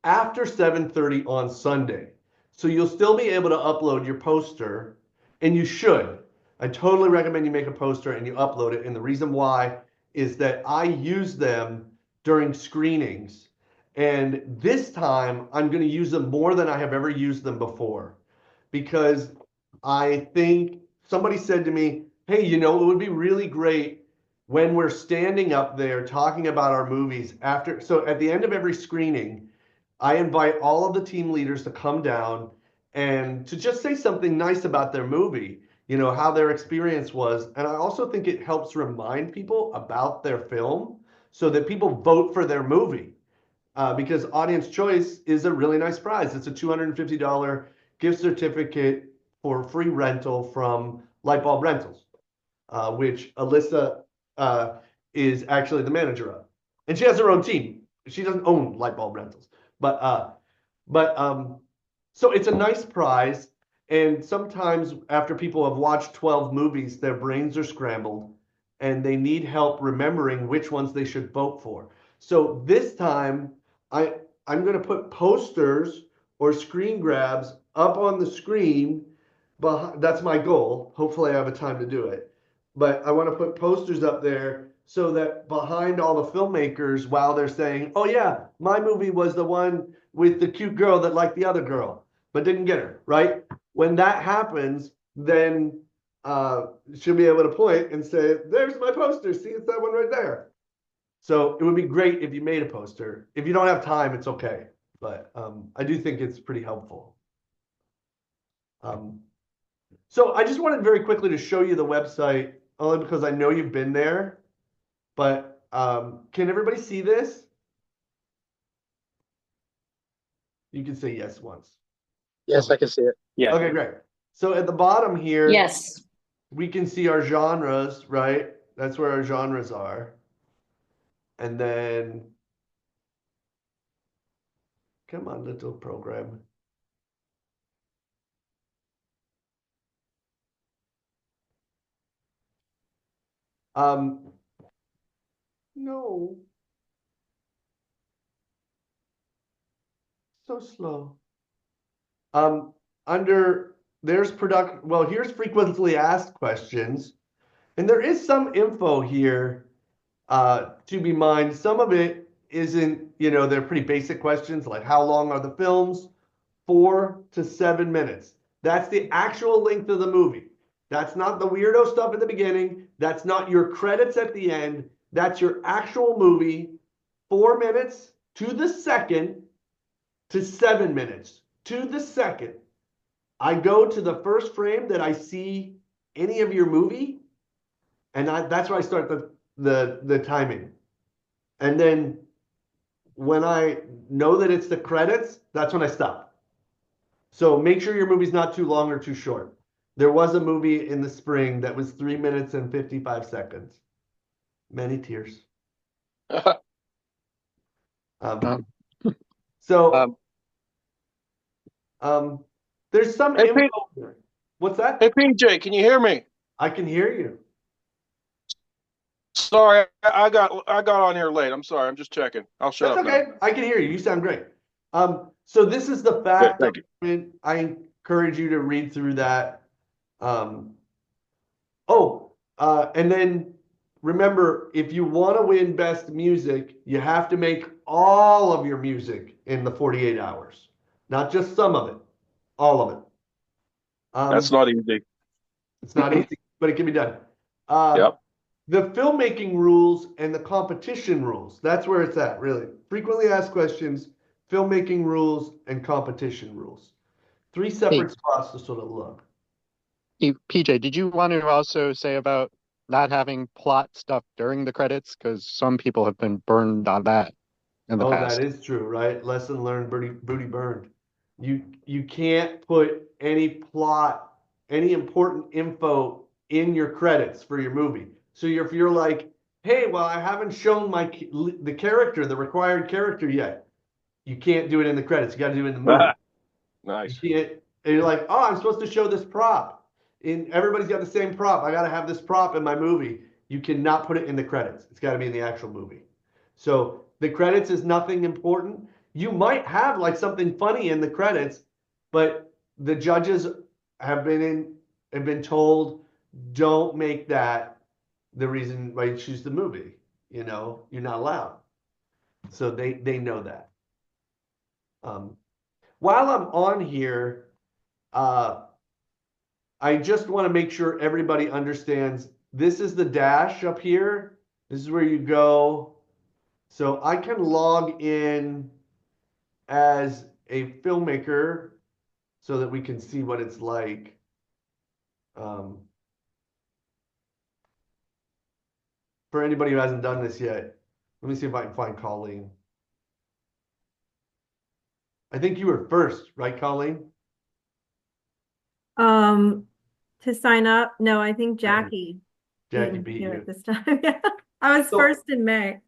after 7:30 on Sunday. So you'll still be able to upload your poster, and you should. I totally recommend you make a poster and you upload it. And the reason why is that I use them during screenings. And this time I'm going to use them more than I have ever used them before. Because I think somebody said to me, hey, it would be really great when we're standing up there talking about our movies after. So at the end of every screening, I invite all of the team leaders to come down and to just say something nice about their movie, how their experience was. And I also think it helps remind people about their film so that people vote for their movie. Because Audience Choice is a really nice prize. It's a $250 gift certificate for free rental from Lightbulb Rentals, which Alyssa is actually the manager of. And she has her own team. She doesn't own Lightbulb Rentals. So it's a nice prize. And sometimes after people have watched 12 movies, their brains are scrambled and they need help remembering which ones they should vote for. So this time I'm going to put posters or screen grabs up on the screen. That's my goal. Hopefully I have a time to do it. But I want to put posters up there so that behind all the filmmakers, while they're saying, oh yeah, my movie was the one with the cute girl that liked the other girl, but didn't get her, right? When that happens, then she'll be able to point and say, there's my poster. See, it's that one right there. So it would be great if you made a poster. If you don't have time, it's okay. But I do think it's pretty helpful. So I just wanted very quickly to show you the website, only because I know you've been there. But can everybody see this? You can say yes once. Yes, I can see it. Yeah. Okay, great. So at the bottom here, Yes. we can see our genres, right? That's where our genres are. And then, come on, little program. No, so slow. Under there's product, well, here's frequently asked questions, and there is some info here to be mined. Some of it isn't, they're pretty basic questions like how long are the films? 4 to 7 minutes. That's the actual length of the movie. That's not the weirdo stuff at the beginning. That's not your credits at the end. That's your actual movie. 4 minutes to the second to 7 minutes to the second. I go to the first frame that I see any of your movie, and that's where I start the timing. And then when I know that it's the credits, that's when I stop. So make sure your movie's not too long or too short. There was a movie in the spring that was 3 minutes and 55 seconds. Many tears. There's some Hey, info Pete. here. What's that? Hey, PJ, can you hear me? I can hear you. Sorry, I got on here late. I'm sorry. I'm just checking. I'll shut That's up okay. I can hear you. You sound great. So this is the fact thank you. document. I encourage you to read through that. And then remember, if you want to win best music, you have to make all of your music in the 48 hours, not just some of it, all of it. That's not easy. It's not easy, but it can be done. Yep. The filmmaking rules and the competition rules. That's where it's at, really. Frequently asked questions, filmmaking rules, and competition rules. 3 separate spots to sort of look. Hey, PJ, did you want to also say about not having plot stuff during the credits? Because some people have been burned on that in the past. That is true, right? Lesson learned, booty burned. You can't put any plot, any important info in your credits for your movie. So if you're like, hey, well, I haven't shown the character, the required character yet, you can't do it in the credits. You got to do it in the movie. Nice. And you're like, oh, I'm supposed to show this prop. Everybody's got the same prop. I got to have this prop in my movie. You cannot put it in the credits. It's got to be in the actual movie. So the credits is nothing important. You might have like something funny in the credits, but the judges have been told, don't make that the reason why you choose the movie. You're not allowed. So they know that. While I'm on here, I just want to make sure everybody understands this is the dash up here. This is where you go. So I can log in as a filmmaker so that we can see what it's like. For anybody who hasn't done this yet, let me see if I can find Colleen. I think you were first, right, Colleen? To sign up? No, I think Jackie beat do you. it this time. Yeah. I was So- first in May.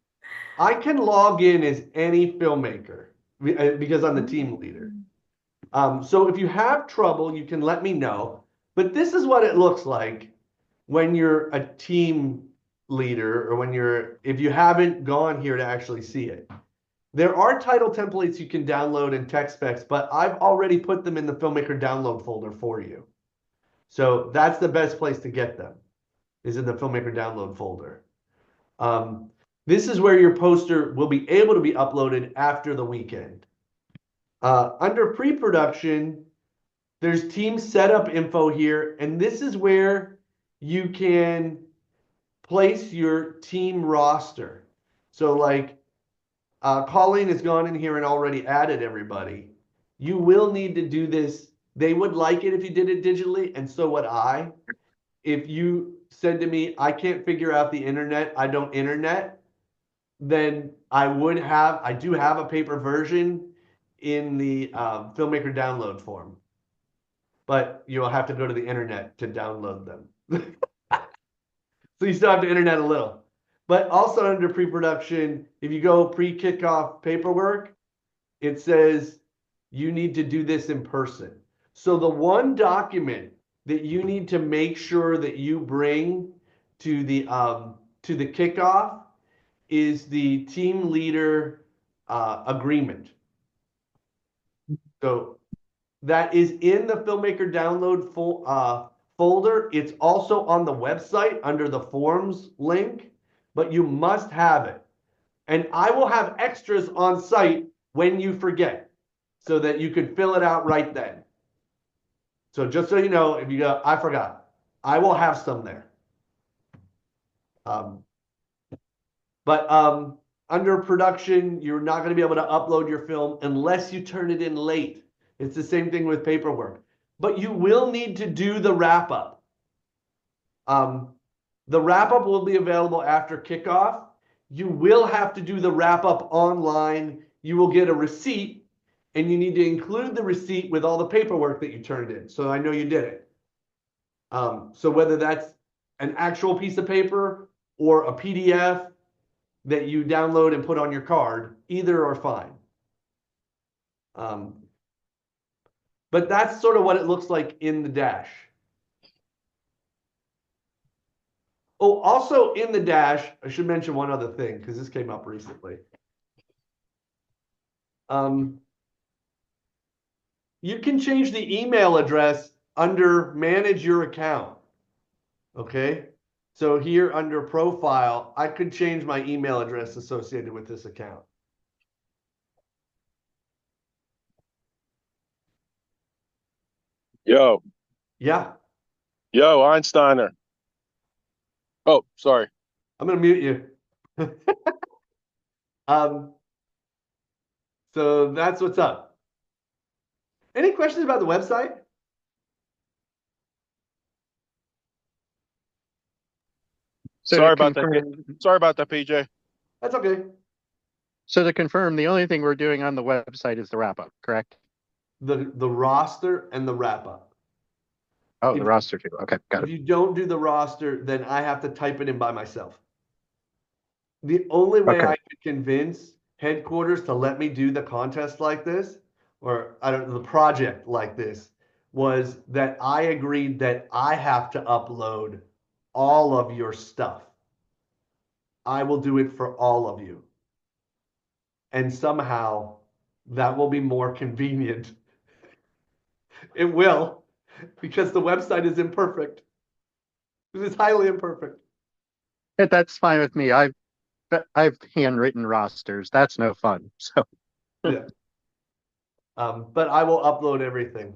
I can log in as any filmmaker because I'm the team leader. So if you have trouble, you can let me know. But this is what it looks like when you're a team leader or if you haven't gone here to actually see it. There are title templates you can download in tech specs, but I've already put them in the filmmaker download folder for you. So that's the best place to get them, is in the filmmaker download folder. This is where your poster will be able to be uploaded after the weekend. Under pre-production, there's team setup info here, and this is where you can place your team roster. So like Colleen has gone in here and already added everybody. You will need to do this. They would like it if you did it digitally, and so would I. If you said to me, I can't figure out the internet, I don't internet, then I do have a paper version in the filmmaker download form. but you'll have to go to the internet to download them. So you still have to internet a little. But also under pre-production, if you go pre-kickoff paperwork, it says you need to do this in person. So the one document that you need to make sure that you bring to the kickoff is the team leader agreement. So that is in the Filmmaker download folder. It's also on the website under the forms link, but you must have it. And I will have extras on site when you forget so that you can fill it out right then. So just so you know, if you go, I forgot, I will have some there. But under production, you're not going to be able to upload your film unless you turn it in late. It's the same thing with paperwork. But you will need to do the wrap-up. The wrap-up will be available after kickoff. You will have to do the wrap-up online. You will get a receipt, and you need to include the receipt with all the paperwork that you turned in. So I know you did it. So whether that's an actual piece of paper or a PDF that you download and put on your card, either are fine. But that's sort of what it looks like in the dash. Oh, also in the dash, I should mention one other thing because this came up recently. You can change the email address under manage your account. Okay. So here under profile, I could change my email address associated with this account. Yo, Yeah, yo, Einsteiner. Oh, sorry. I'm gonna mute you. So that's what's up. Any questions about the website? So Sorry to about that. confirm, Sorry about that, PJ. That's okay. so to confirm, the only thing we're doing on the website is the wrap up, correct? The roster and the wrap up. Oh, the If- roster too. Okay, got If it. you don't do the roster, then I have to type it in by myself. The only way Okay. I could convince headquarters to let me do the contest like this, or I don't know, the project like this, was that I agreed that I have to upload all of your stuff. I will do it for all of you. And somehow that will be more convenient. It will, because the website is imperfect. It is highly imperfect. That's fine with me. I've handwritten rosters. That's no fun. So Yeah. But I will upload everything.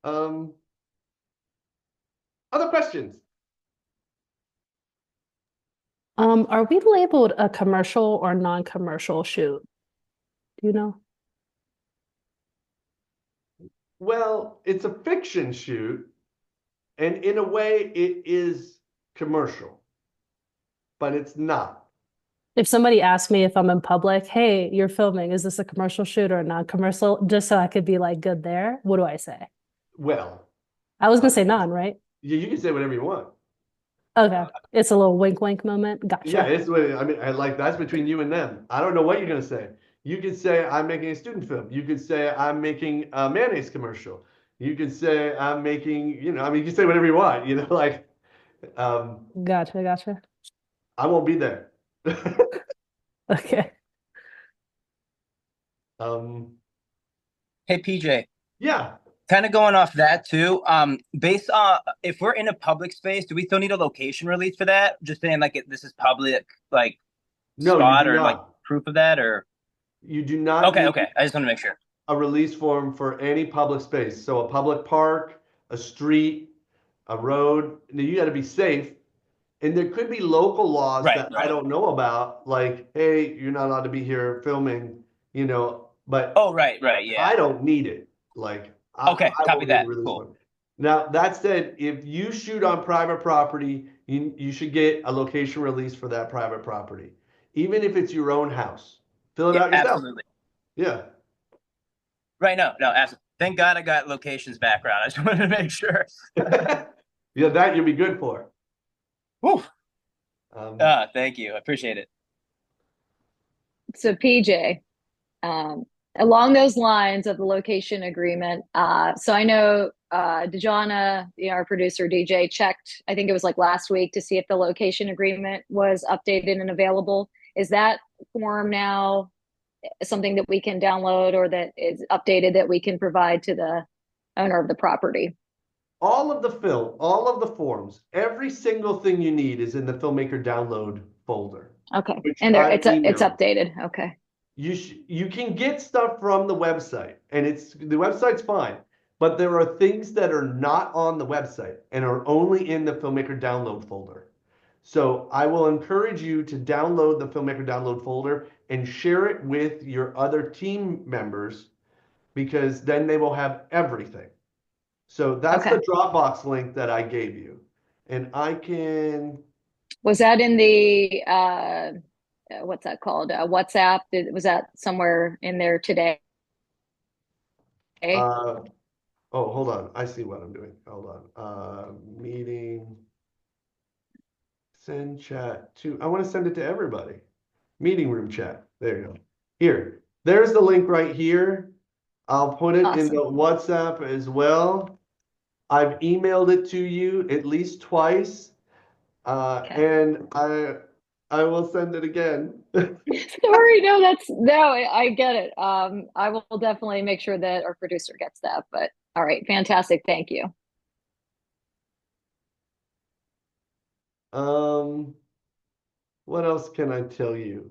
Other questions? Are we labeled a commercial or non-commercial shoot? Do you know? Well, it's a fiction shoot, and in a way it is commercial, but it's not. If somebody asked me if I'm in public, hey, you're filming, is this a commercial shoot or a non-commercial? Just so I could be like good there. What do I say? Well, I was gonna say non, right? you can say whatever you want. Okay. It's a little wink wink moment. Gotcha. Yeah, it's what I mean. I like that's between you and them. I don't know what you're gonna say. You could say I'm making a student film. You could say I'm making a mayonnaise commercial. You could say I'm making, you know, I mean, you can say whatever you want. You know, like, Gotcha. I won't be there. Okay. Hey, PJ, Yeah. kind of going off that too. Based on if we're in a public space, do we still need a location release for that? Just saying like this is public, like No, you spot do or like not. proof of that, or You do not okay, need okay. I just want to make sure. a release form for any public space. So a public park, a street, a road. Now you got to be safe. And there could be local laws Right, that I right. don't know about, like, hey, you're not allowed to be here filming, you know, but Oh, right, yeah. I don't need it. Like, Okay, I copy won't need that. a release Cool. form. Now, that said, if you shoot on private property, you should get a location release for that private property, even if it's your own house. Fill it Yeah, out yourself. absolutely. Yeah. Right. No, absolutely. Thank God I got locations background. I just wanted to make sure. Yeah, that you'll be good for. Whew. Um, Thank you. I appreciate it. So PJ, along those lines of the location agreement, so I know Dejana, our producer DJ, checked, I think it was like last week, to see if the location agreement was updated and available. Is that form now something that we can download or that is updated that we can provide to the owner of the property? all of the film, all of the forms, every single thing you need is in the filmmaker download folder. Okay, Which and there I it's emailed. updated. Okay. You can get stuff from the website, and the website's fine, but there are things that are not on the website and are only in the filmmaker download folder. So I will encourage you to download the filmmaker download folder and share it with your other team members, because then they will have everything. So that's Okay. the Dropbox link that I gave you. And I can, Was that in the what's that called? WhatsApp? Was that somewhere in there today? oh, hold on. I see what I'm doing. Hold on. Meeting, send chat to, I want to send it to everybody. Meeting room chat. There you go. Here, there's the link right here. I'll put it in the WhatsApp as well. I've emailed it to you at least twice. And I will send it again. Sorry, no, I get it. I will definitely make sure that our producer gets that. But all right, fantastic. Thank you. What else can I tell you?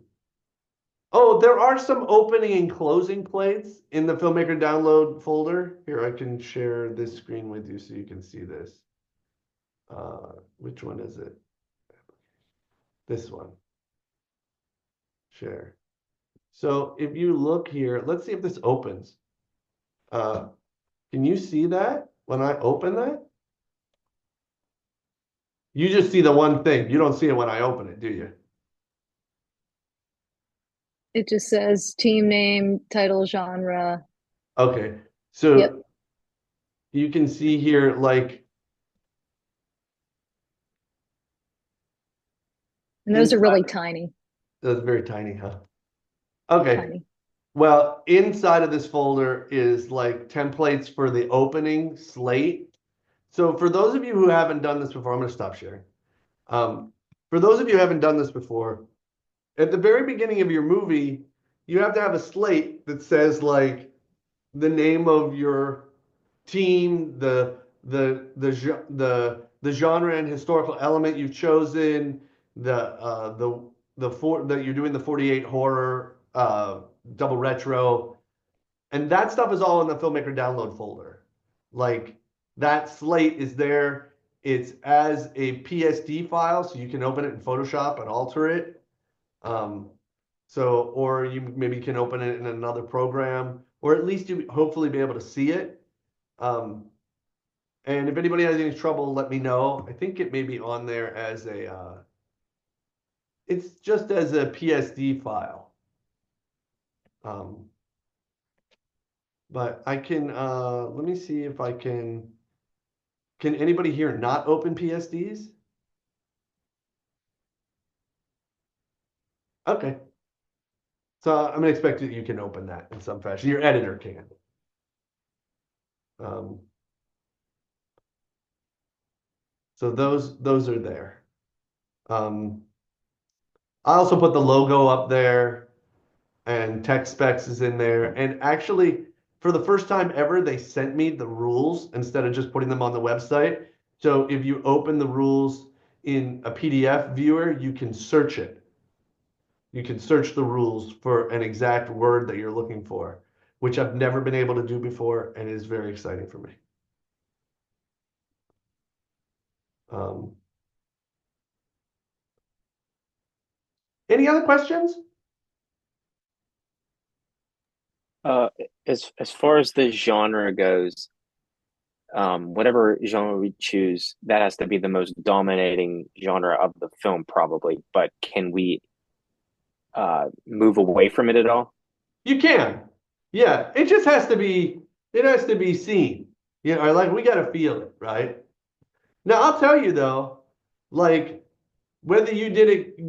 Oh, there are some opening and closing plates in the filmmaker download folder. Here, I can share this screen with you so you can see this. Which one is it? This one. Share. So if you look here, let's see if this opens. Can you see that when I open that? You just see the one thing. You don't see it when I open it, do you? It just says team name, title, genre. Okay. So Yep. you can see here, like, And those are really tiny. that's very tiny, huh? Okay. Tiny. Well, inside of this folder is like templates for the opening slate. So for those of you who haven't done this before, I'm going to stop sharing. For those of you who haven't done this before, at the very beginning of your movie, you have to have a slate that says like the name of your team, the genre and historical element you've chosen, that you're doing the 48 horror double retro, and that stuff is all in the filmmaker download folder. Like that slate is there. It's as a PSD file, so you can open it in Photoshop and alter it. Or you maybe can open it in another program, or at least you hopefully be able to see it. And if anybody has any trouble, let me know. I think it may be on there as it's just as a PSD file. But I can, let me see if I can anybody here not open PSDs? Okay. So I'm gonna expect that you can open that in some fashion. Your editor can. So those are there. I also put the logo up there, and tech specs is in there. And actually, for the first time ever, they sent me the rules instead of just putting them on the website. So if you open the rules in a PDF viewer, you can search it. You can search the rules for an exact word that you're looking for, which I've never been able to do before and is very exciting for me. Any other questions? As far as the genre goes, whatever genre we choose, that has to be the most dominating genre of the film, probably. But can we move away from it at all? You can. Yeah, it just has to be, it has to be seen. You know, like we got to feel it, right? Now, I'll tell you though, like whether you did it,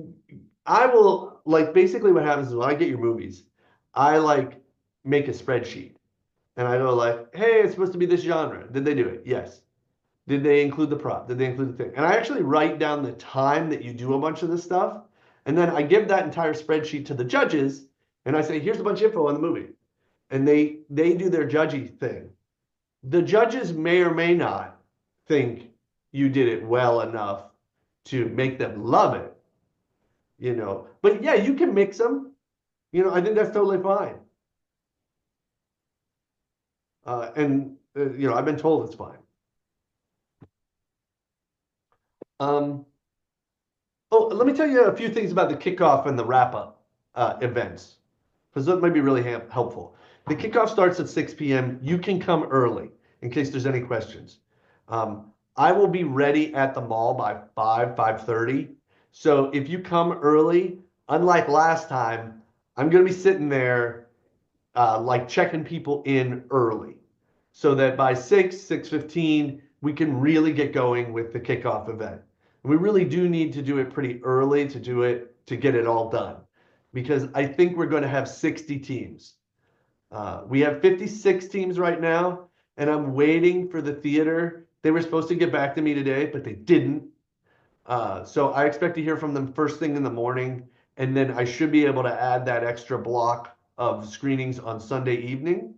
I will like basically what happens is when I get your movies, I like make a spreadsheet and I go like, hey, it's supposed to be this genre. Did they do it? Yes. Did they include the prop? Did they include the thing? And I actually write down the time that you do a bunch of this stuff. And then I give that entire spreadsheet to the judges and I say, here's a bunch of info on the movie. And they do their judgy thing. The judges may or may not think you did it well enough to make them love it, you know. But yeah, you can mix them. You know, I think that's totally fine. You know, I've been told it's fine. Oh, let me tell you a few things about the kickoff and the wrap-up events, because that might be really helpful. The kickoff starts at 6 p.m. You can come early in case there's any questions. I will be ready at the mall by 5:30. So if you come early, unlike last time, I'm going to be sitting there like checking people in early so that by 6:15, we can really get going with the kickoff event. We really do need to do it pretty early to do it, to get it all done, because I think we're going to have 60 teams. We have 56 teams right now, and I'm waiting for the theater. They were supposed to get back to me today, but they didn't. So I expect to hear from them first thing in the morning, and then I should be able to add that extra block of screenings on Sunday evening.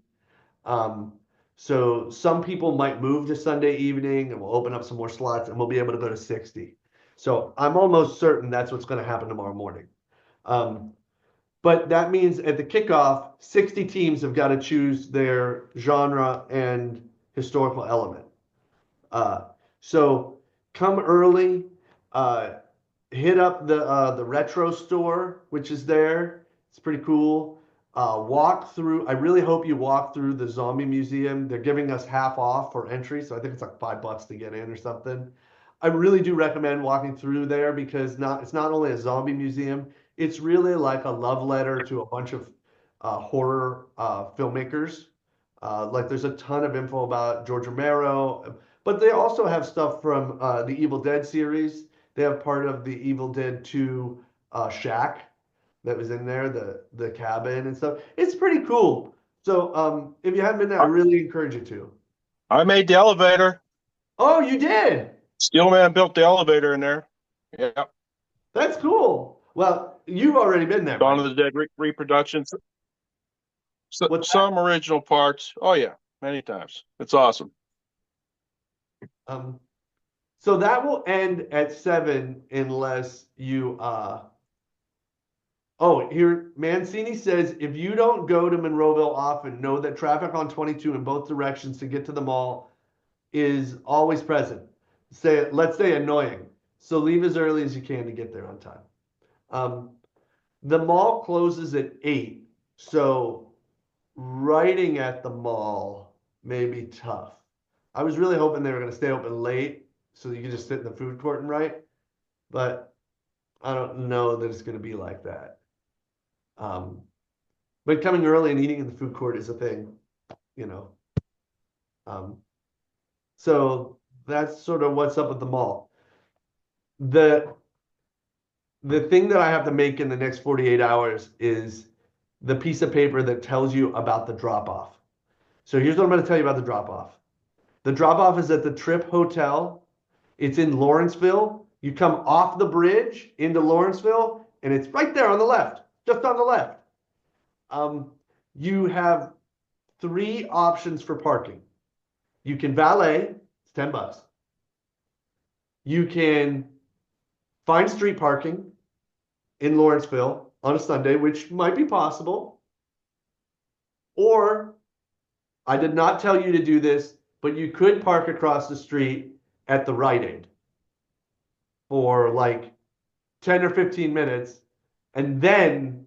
So some people might move to Sunday evening, and we'll open up some more slots, and we'll be able to go to 60. So I'm almost certain that's what's going to happen tomorrow morning. But that means at the kickoff, 60 teams have got to choose their genre and historical element. So come early, hit up the retro store, which is there. It's pretty cool. Walk through. I really hope you walk through the zombie museum. They're giving us half off for entry, so I think it's like $5 to get in or something. I really do recommend walking through there because it's not only a zombie museum, it's really like a love letter to a bunch of horror filmmakers. Like there's a ton of info about George Romero, but they also have stuff from the Evil Dead series. They have part of the Evil Dead 2 shack that was in there, the cabin and stuff. It's pretty cool. So if you haven't been there, I really encourage you to. I made the elevator. Oh, you did? Steelman built the elevator in there. Yeah. That's cool. Well, you've already been there. Dawn Mike. of the Dead reproductions. What's Some original parts. Oh yeah, many times. It's awesome. So that will end at 7 unless you oh, here Mancini says if you don't go to Monroeville often, know that traffic on 22 in both directions to get to the mall is always present. Let's say annoying. So leave as early as you can to get there on time. The mall closes at 8, so writing at the mall may be tough. I was really hoping they were going to stay open late so you could just sit in the food court and write, but I don't know that it's going to be like that. But coming early and eating in the food court is a thing, you know. So that's sort of what's up at the mall. The thing that I have to make in the next 48 hours is the piece of paper that tells you about the drop-off. So here's what I'm going to tell you about the drop-off. The drop-off is at the Trip Hotel. It's in Lawrenceville. You come off the bridge into Lawrenceville, and it's right there on the left, just on the left. You have 3 options for parking. You can valet, it's $10. You can find street parking in Lawrenceville on a Sunday, which might be possible. Or, I did not tell you to do this, but you could park across the street at the Rite Aid for like 10 or 15 minutes and then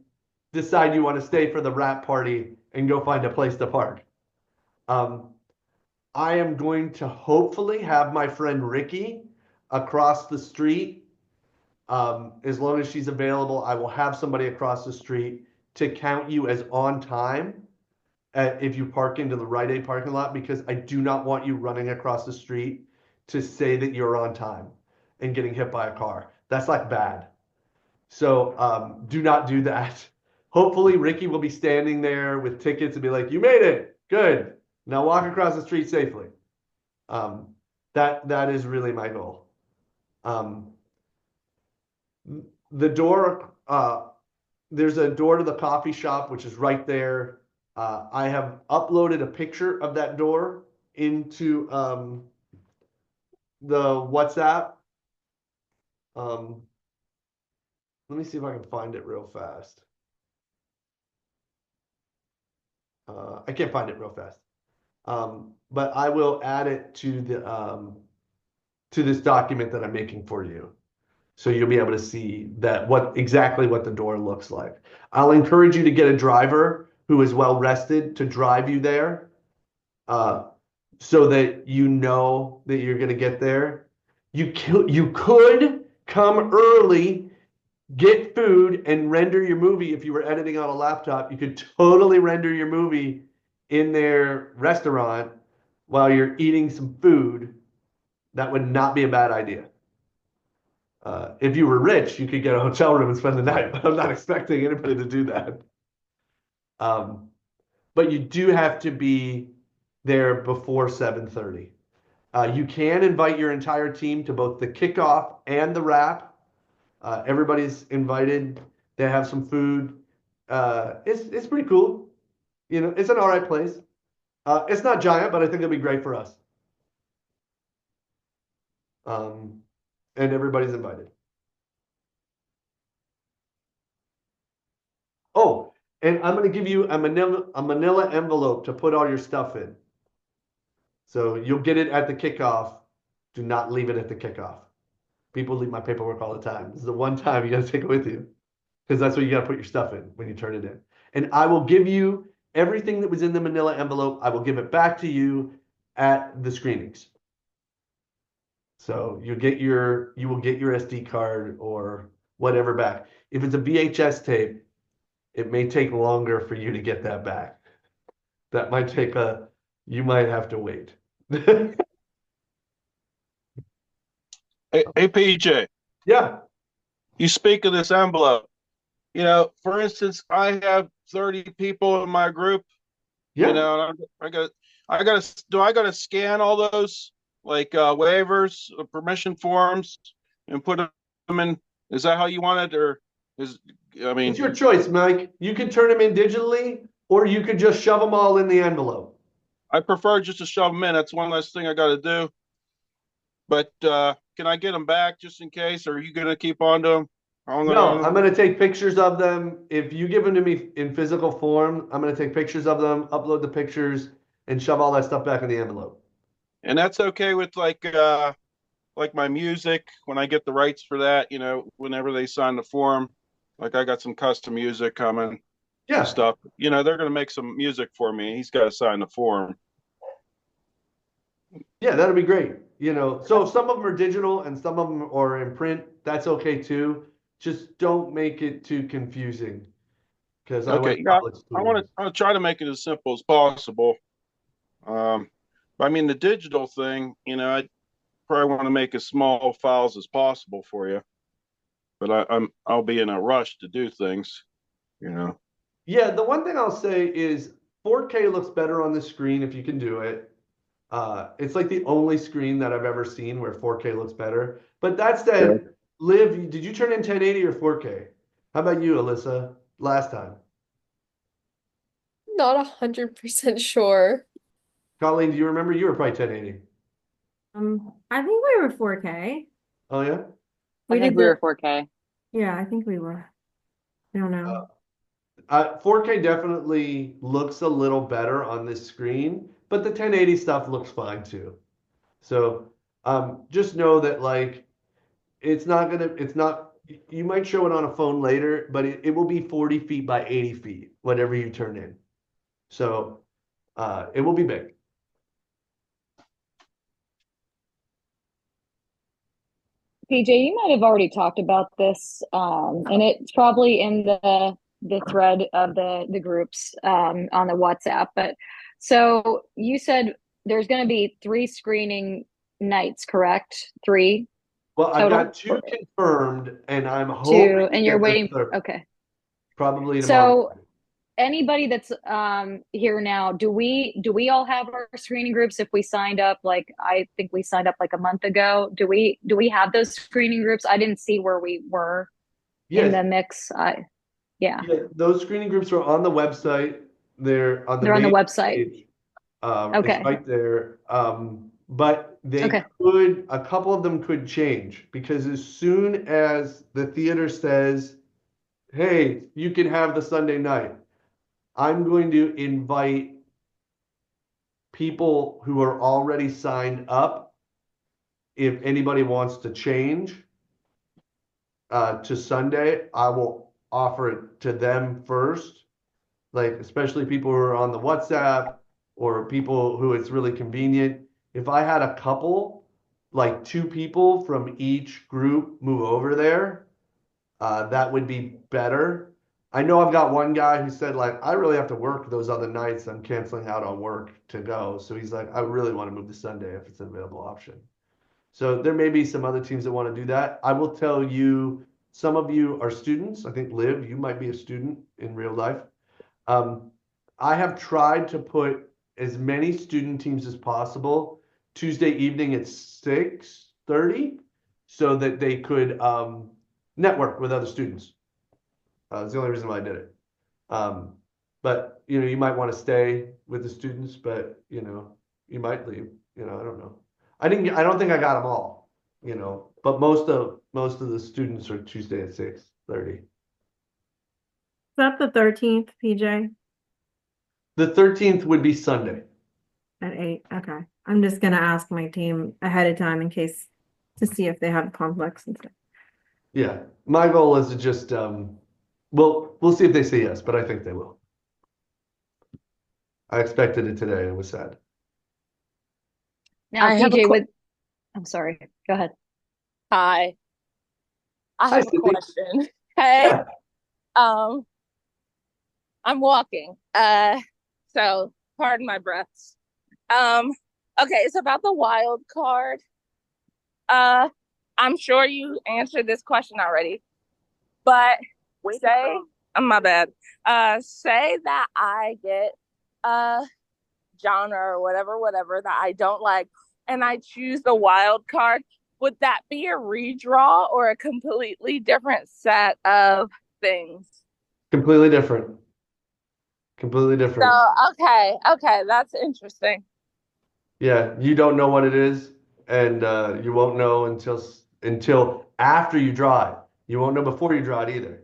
decide you want to stay for the wrap party and go find a place to park. I am going to hopefully have my friend Ricky across the street. As long as she's available, I will have somebody across the street to count you as on time if you park into the Rite Aid parking lot, because I do not want you running across the street to say that you're on time and getting hit by a car. That's like bad. So do not do that. Hopefully Ricky will be standing there with tickets and be like, you made it. Good. Now walk across the street safely. That is really my goal. The door, there's a door to the coffee shop, which is right there. I have uploaded a picture of that door into the WhatsApp. Let me see if I can find it real fast. I can't find it real fast. But I will add it to the to this document that I'm making for you. So you'll be able to see that exactly what the door looks like. I'll encourage you to get a driver who is well rested to drive you there, so that you know that you're going to get there. You could come early, get food, and render your movie. If you were editing on a laptop, you could totally render your movie in their restaurant while you're eating some food. That would not be a bad idea. If you were rich, you could get a hotel room and spend the night, but I'm not expecting anybody to do that. But you do have to be there before 7:30. You can invite your entire team to both the kickoff and the wrap. Everybody's invited. They have some food. It's pretty cool. You know, it's an all right place. It's not giant, but I think it'll be great for us. And everybody's invited. Oh, and I'm going to give you a manila envelope to put all your stuff in. So you'll get it at the kickoff. Do not leave it at the kickoff. People leave my paperwork all the time. This is the one time you got to take it with you, because that's where you got to put your stuff in when you turn it in. And I will give you everything that was in the manila envelope. I will give it back to you at the screenings. So you will get your SD card or whatever back. If it's a VHS tape, it may take longer for you to get that back. That might take you might have to wait. Hey, PJ, Yeah. you speak of this envelope. You know, for instance, I have 30 people in my group. Yeah. You know, and do I gotta scan all those like waivers, permission forms, and put them in? Is that how you want it, or I mean, It's your choice, Mike. You can turn them in digitally, or you could just shove them all in the envelope. I prefer just to shove them in. That's one less thing I got to do. But can I get them back just in case? Or are you gonna keep on to them? No, I'm going to take pictures of them. If you give them to me in physical form, I'm going to take pictures of them, upload the pictures, and shove all that stuff back in the envelope. And that's okay with like my music when I get the rights for that. You know, whenever they sign the form, like I got some custom music coming. Yeah. Stuff. You know, they're gonna make some music for me. He's got to sign the form. Yeah, that'd be great. You know, so if some of them are digital and some of them are in print, that's okay too. Just don't make it too confusing, because Okay, yeah, I want to try to make it as simple as possible. But I mean, the digital thing, you know, I probably want to make as small files as possible for you. But I'll be in a rush to do things, you know. Yeah, the one thing I'll say is 4K looks better on the screen if you can do it. It's like the only screen that I've ever seen where 4K looks better. But that said, Liv, did you turn in 1080 or 4K? How about you, Alyssa, last time? Not 100% sure. Colleen, do you remember? You were probably 1080. I think we were 4K. Oh, yeah? I think we were 4K. Yeah, I think we were. I don't know. 4K definitely looks a little better on this screen, but the 1080 stuff looks fine too. So just know that like it's not, you might show it on a phone later, but it will be 40 feet by 80 feet, whatever you turn in. So it will be big. PJ, you might have already talked about this, and it's probably in the the thread of the groups on the WhatsApp. But so you said there's going to be 3 screening nights, correct? 3 Well, I've total? got 2 confirmed, and I'm 2, hoping to and you're get the waiting. third, Okay. probably tomorrow. So anybody that's here now, do we all have our screening groups if we signed up? Like, I think we signed up like a month ago. Do we have those screening groups? I didn't see where we were in Yes. the mix. Yeah, Yeah, those screening groups are on the website. They're on the they're on the main website. page. It's Okay. right there. But they Okay. could, a couple of them could change because as soon as the theater says, hey, you can have the Sunday night, I'm going to invite people who are already signed up. If anybody wants to change to Sunday, I will offer it to them first. Like, especially people who are on the WhatsApp or people who it's really convenient. If I had a couple, like 2 people from each group move over there, that would be better. I know I've got one guy who said, like, I really have to work those other nights. I'm canceling out on work to go. So he's like, I really want to move to Sunday if it's an available option. So there may be some other teams that want to do that. I will tell you, some of you are students. I think, Liv, you might be a student in real life. I have tried to put as many student teams as possible Tuesday evening at 6:30 so that they could network with other students. That's the only reason why I did it. But you might want to stay with the students, but you might leave. I don't know. I don't think I got them all. But most of the students are Tuesday at 6:30. Is that the 13th, PJ? The 13th would be Sunday. At 8. Okay. I'm just gonna ask my team ahead of time in case to see if they have conflicts and stuff. Yeah, my goal is to just we'll see if they say yes, but I think they will. I expected it today. It was sad. Now, I have a PJ, I'm sorry. Go ahead. Hi. I Hi, have a Cindy. question. Hey, I'm walking. So pardon my breaths. Okay, it's about the wild card. I'm sure you answered this question already, but say, my bad. Say that I get a genre or whatever that I don't like, and I choose the wild card. Would that be a redraw or a completely different set of things? Completely different. Completely different. So, okay, that's interesting. Yeah, you don't know what it is, and you won't know until after you draw it. You won't know before you draw it either.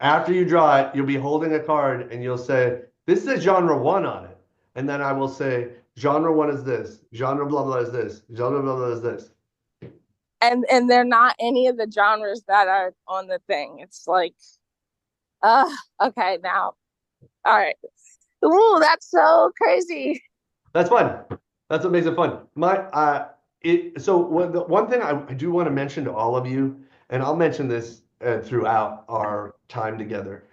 After you draw it, you'll be holding a card and you'll say, this is genre 1 on it. And then I will say, genre 1 is this, genre blah blah is this, genre blah blah is this. And they're not any of the genres that are on the thing. It's like, okay, now, all right. Ooh, that's so crazy. That's fun. That's what makes it fun. The one thing I do want to mention to all of you, and I'll mention this throughout our time together,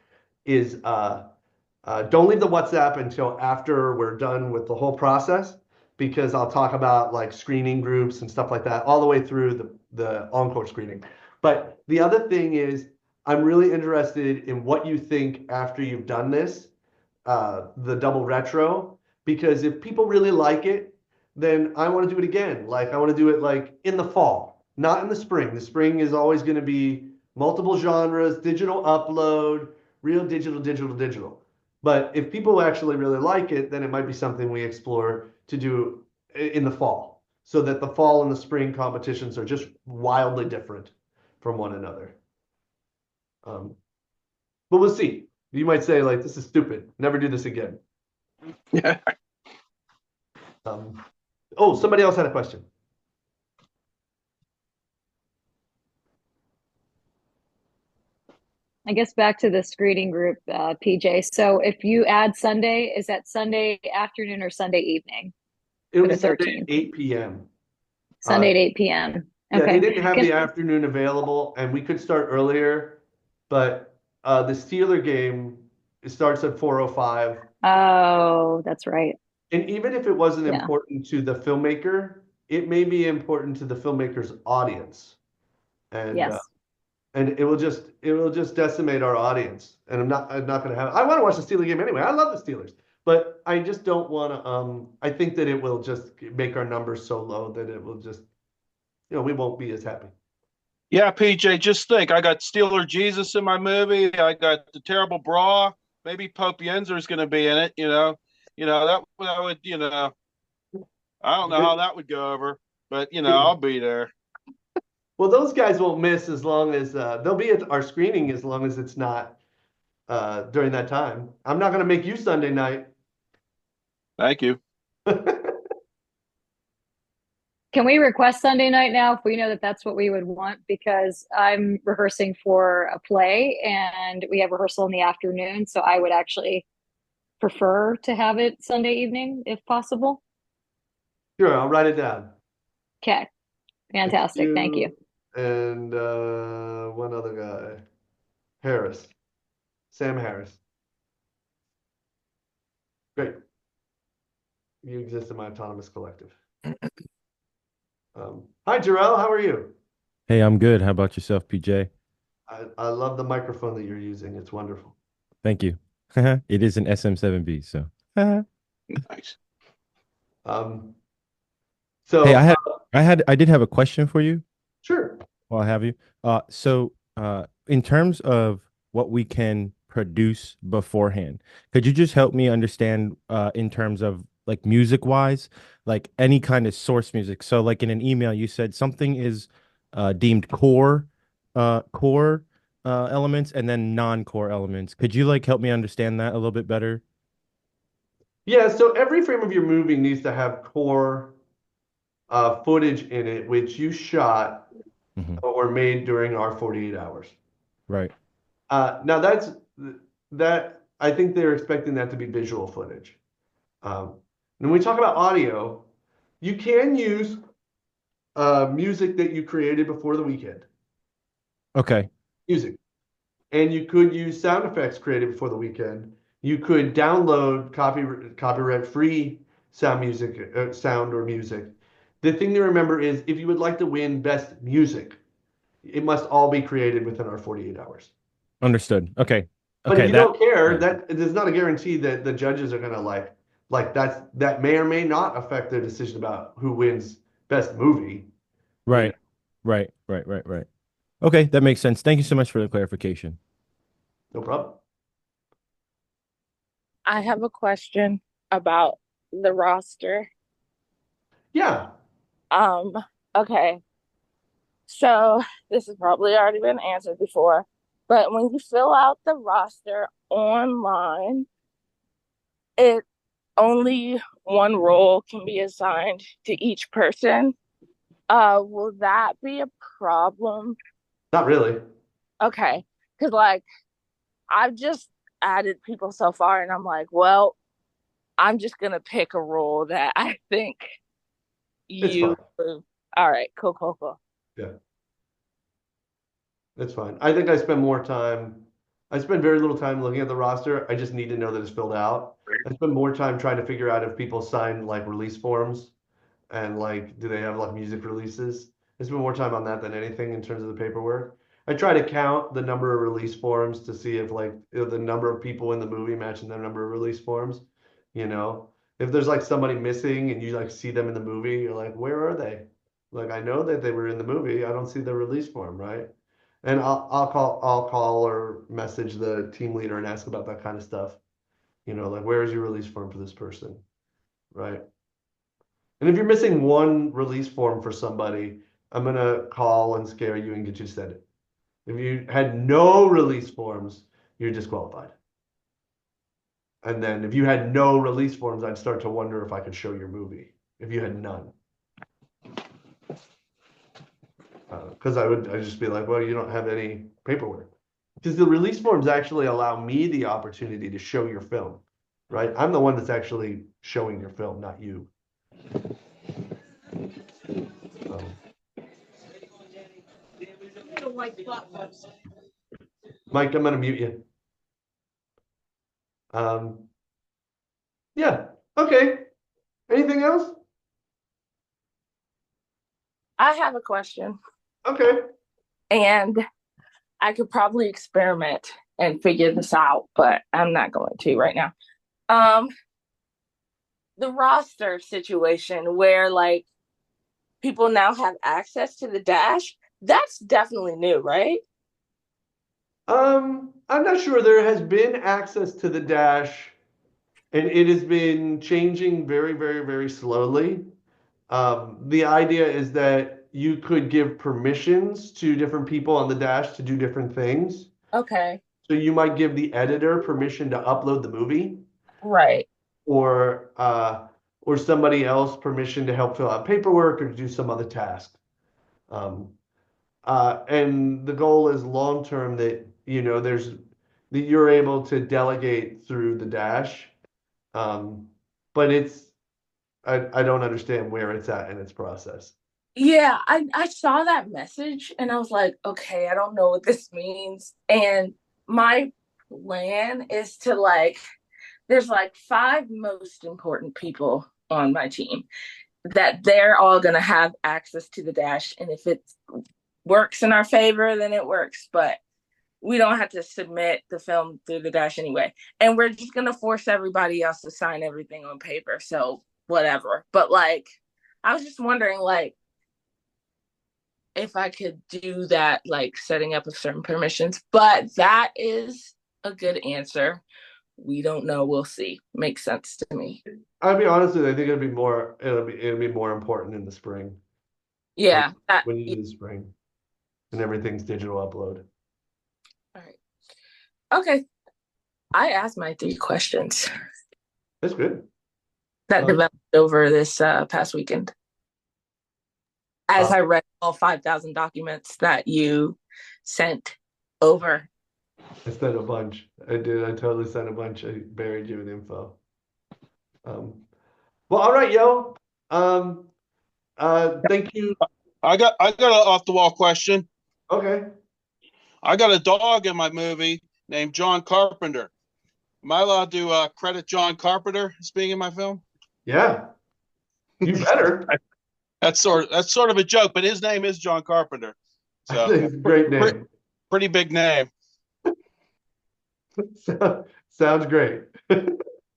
is don't leave the WhatsApp until after we're done with the whole process, because I'll talk about like screening groups and stuff like that all the way through the encore screening. But the other thing is, I'm really interested in what you think after you've done this, the double retro, because if people really like it, then I want to do it again. Like, I want to do it like in the fall, not in the spring. The spring is always going to be multiple genres, digital upload, real digital. But if people actually really like it, then it might be something we explore to do in the fall, so that the fall and the spring competitions are just wildly different from one another. But we'll see. You might say, like, this is stupid. Never do this again. Yeah. Oh, somebody else had a question. I guess back to the screening group, PJ. So if you add Sunday, is that Sunday afternoon or Sunday evening? It For was the Sunday 13th. at 8 p.m. Sunday at 8 p.m. Yeah, they Okay. didn't have the afternoon available, and we could start earlier, but the Steeler game, it starts at 4:05. Oh, that's right. And even if it wasn't Yeah. important to the filmmaker, it may be important to the filmmaker's audience. And Yes. and it will just decimate our audience. And I'm not going to have. I want to watch the Steeler game anyway. I love the Steelers, but I just don't want to. I think that it will just make our numbers so low that it will just, we won't be as happy. Yeah, PJ, just think. I got Steeler Jesus in my movie. I got the Terrible Bra. Maybe Pope Yenzer is going to be in it. That would. I don't know how that would go over, but I'll be there. Well, those guys won't miss as long as they'll be at our screening as long as it's not during that time. I'm not going to make you Sunday night. Thank you. Can we request Sunday night now if we know that that's what we would want? Because I'm rehearsing for a play and we have rehearsal in the afternoon. So I would actually prefer to have it Sunday evening if possible. Sure, I'll write it down. Okay. Fantastic. Thank you. And one other guy, Harris, Sam Harris. Great. You exist in my autonomous collective. Hi, Jarrell. How are you? Hey, I'm good. How about yourself, PJ? I love the microphone that you're using. It's wonderful. Thank you. It is an SM7B, so. Nice. So Hey, I did have a question for you sure. while I have you. So in terms of what we can produce beforehand, could you just help me understand in terms of like music wise, like any kind of source music? So like in an email, you said something is deemed core elements and then non-core elements. Could you like help me understand that a little bit better? Yeah, so every frame of your movie needs to have core footage in it, which you shot or made during our 48 hours. Right. Now that I think they're expecting that to be visual footage. When we talk about audio, you can use music that you created before the weekend. Okay. Music. And you could use sound effects created before the weekend. You could download copyright-free sound or music. The thing to remember is if you would like to win best music, it must all be created within our 48 hours. Understood. Okay. But Okay. if you don't care, that there's not a guarantee that the judges are gonna like that may or may not affect their decision about who wins best movie. Right. Right. Okay, that makes sense. Thank you so much for the clarification. No problem. I have a question about the roster. Yeah. Okay. So this has probably already been answered before, but when you fill out the roster online, it only one role can be assigned to each person. Will that be a problem? Not really. Okay. Because like I've just added people so far and I'm like, well, I'm just gonna pick a role that I think It's you fine. All right, cool. Yeah. It's fine. I think I spend very little time looking at the roster. I just need to know that it's filled out. I spend more time trying to figure out if people sign like release forms and like do they have like music releases. I spend more time on that than anything in terms of the paperwork. I try to count the number of release forms to see if like the number of people in the movie matching the number of release forms. If there's like somebody missing and you like see them in the movie, you're like, where are they? Like I know that they were in the movie. I don't see the release form, right? And I'll call or message the team leader and ask about that kind of stuff. Like where is your release form for this person, right? And if you're missing one release form for somebody, I'm gonna call and scare you and get you to send it. If you had no release forms, you're disqualified. And then if you had no release forms, I'd start to wonder if I could show your movie. If you had none. Because I'd just be like, well, you don't have any paperwork. Because the release forms actually allow me the opportunity to show your film, right? I'm the one that's actually showing your film, not you. Mike, I'm gonna mute you. Yeah. Okay. Anything else? I have a question, Okay. and I could probably experiment and figure this out, but I'm not going to right now. The roster situation where like people now have access to the dash, that's definitely new, right? I'm not sure. There has been access to the dash, and it has been changing very, very, very slowly. The idea is that you could give permissions to different people on the dash to do different things. Okay. So you might give the editor permission to upload the movie, Right. or somebody else permission to help fill out paperwork or to do some other task. And the goal is long term that that you're able to delegate through the dash. But I don't understand where it's at in its process. Yeah, I saw that message and I was like, okay, I don't know what this means. And my plan is to like, there's like 5 most important people on my team that they're all gonna have access to the dash. And if it works in our favor, then it works. But we don't have to submit the film through the dash anyway. And we're just gonna force everybody else to sign everything on paper. So whatever. But like, I was just wondering, like, if I could do that, like setting up with certain permissions. But that is a good answer. We don't know. We'll see. Makes sense to me. I'll be honest with you, I think it'll be more important in the spring. Yeah. When you do the spring and everything's digital upload. All right. Okay. I asked my 3 questions. That's good. That developed over this past weekend. As I read all 5,000 documents that you sent over. I sent a bunch. I did. I totally sent a bunch. I buried you with info. Well, all right, yo. Thank you. I got an off the wall question. Okay. I got a dog in my movie named John Carpenter. Am I allowed to credit John Carpenter as being in my film? Yeah. You better. That's sort of a joke, but his name is John Carpenter. So it's a great name. Pretty big name. Sounds great. I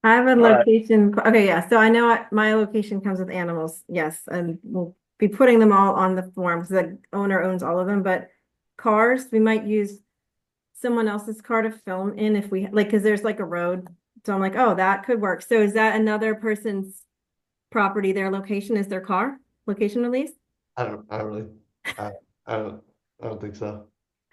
have a location. Okay, yeah. So I know my location comes with animals. Yes, and we'll be putting them all on the form because the owner owns all of them. But cars, we might use someone else's car to film in if we like, because there's like a road. So I'm like, oh, that could work. So is that another person's property? Their location is their car location release? I don't think so.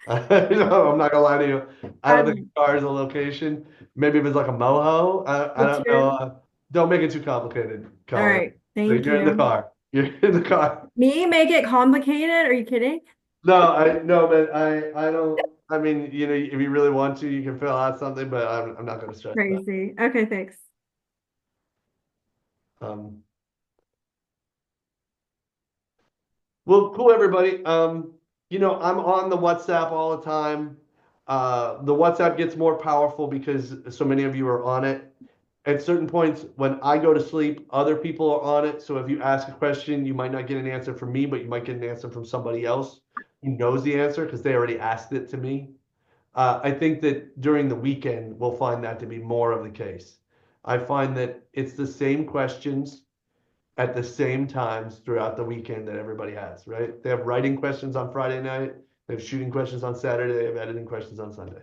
No, I'm not gonna lie to you. I don't think car is a location. Maybe if it's like a moho. I don't know. Don't make it too complicated. All right, thank you. You're in the car. You're in the car. Me make it complicated? Are you kidding? No, man. I don't. I mean, if you really want to, you can fill out something, but I'm not gonna stress that. Crazy. Okay, thanks. Well, cool, everybody. I'm on the WhatsApp all the time. The WhatsApp gets more powerful because so many of you are on it. At certain points, when I go to sleep, other people are on it. So if you ask a question, you might not get an answer from me, but you might get an answer from somebody else who knows the answer because they already asked it to me. I think that during the weekend, we'll find that to be more of the case. I find that it's the same questions at the same times throughout the weekend that everybody has, right? They have writing questions on Friday night, they have shooting questions on Saturday, they have editing questions on Sunday.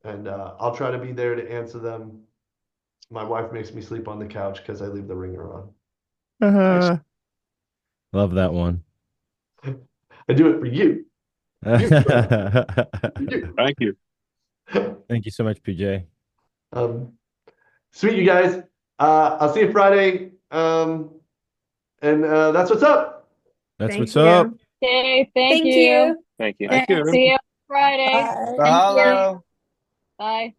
And I'll try to be there to answer them. My wife makes me sleep on the couch because I leave the ringer on. Love that one. I do it for you. Thank you. Thank you so much, PJ. Sweet, you guys. I'll see you Friday. And that's what's up. That's what's up. Okay, thank you. Thank you. Thank you. See you Friday. Mahalo. Bye.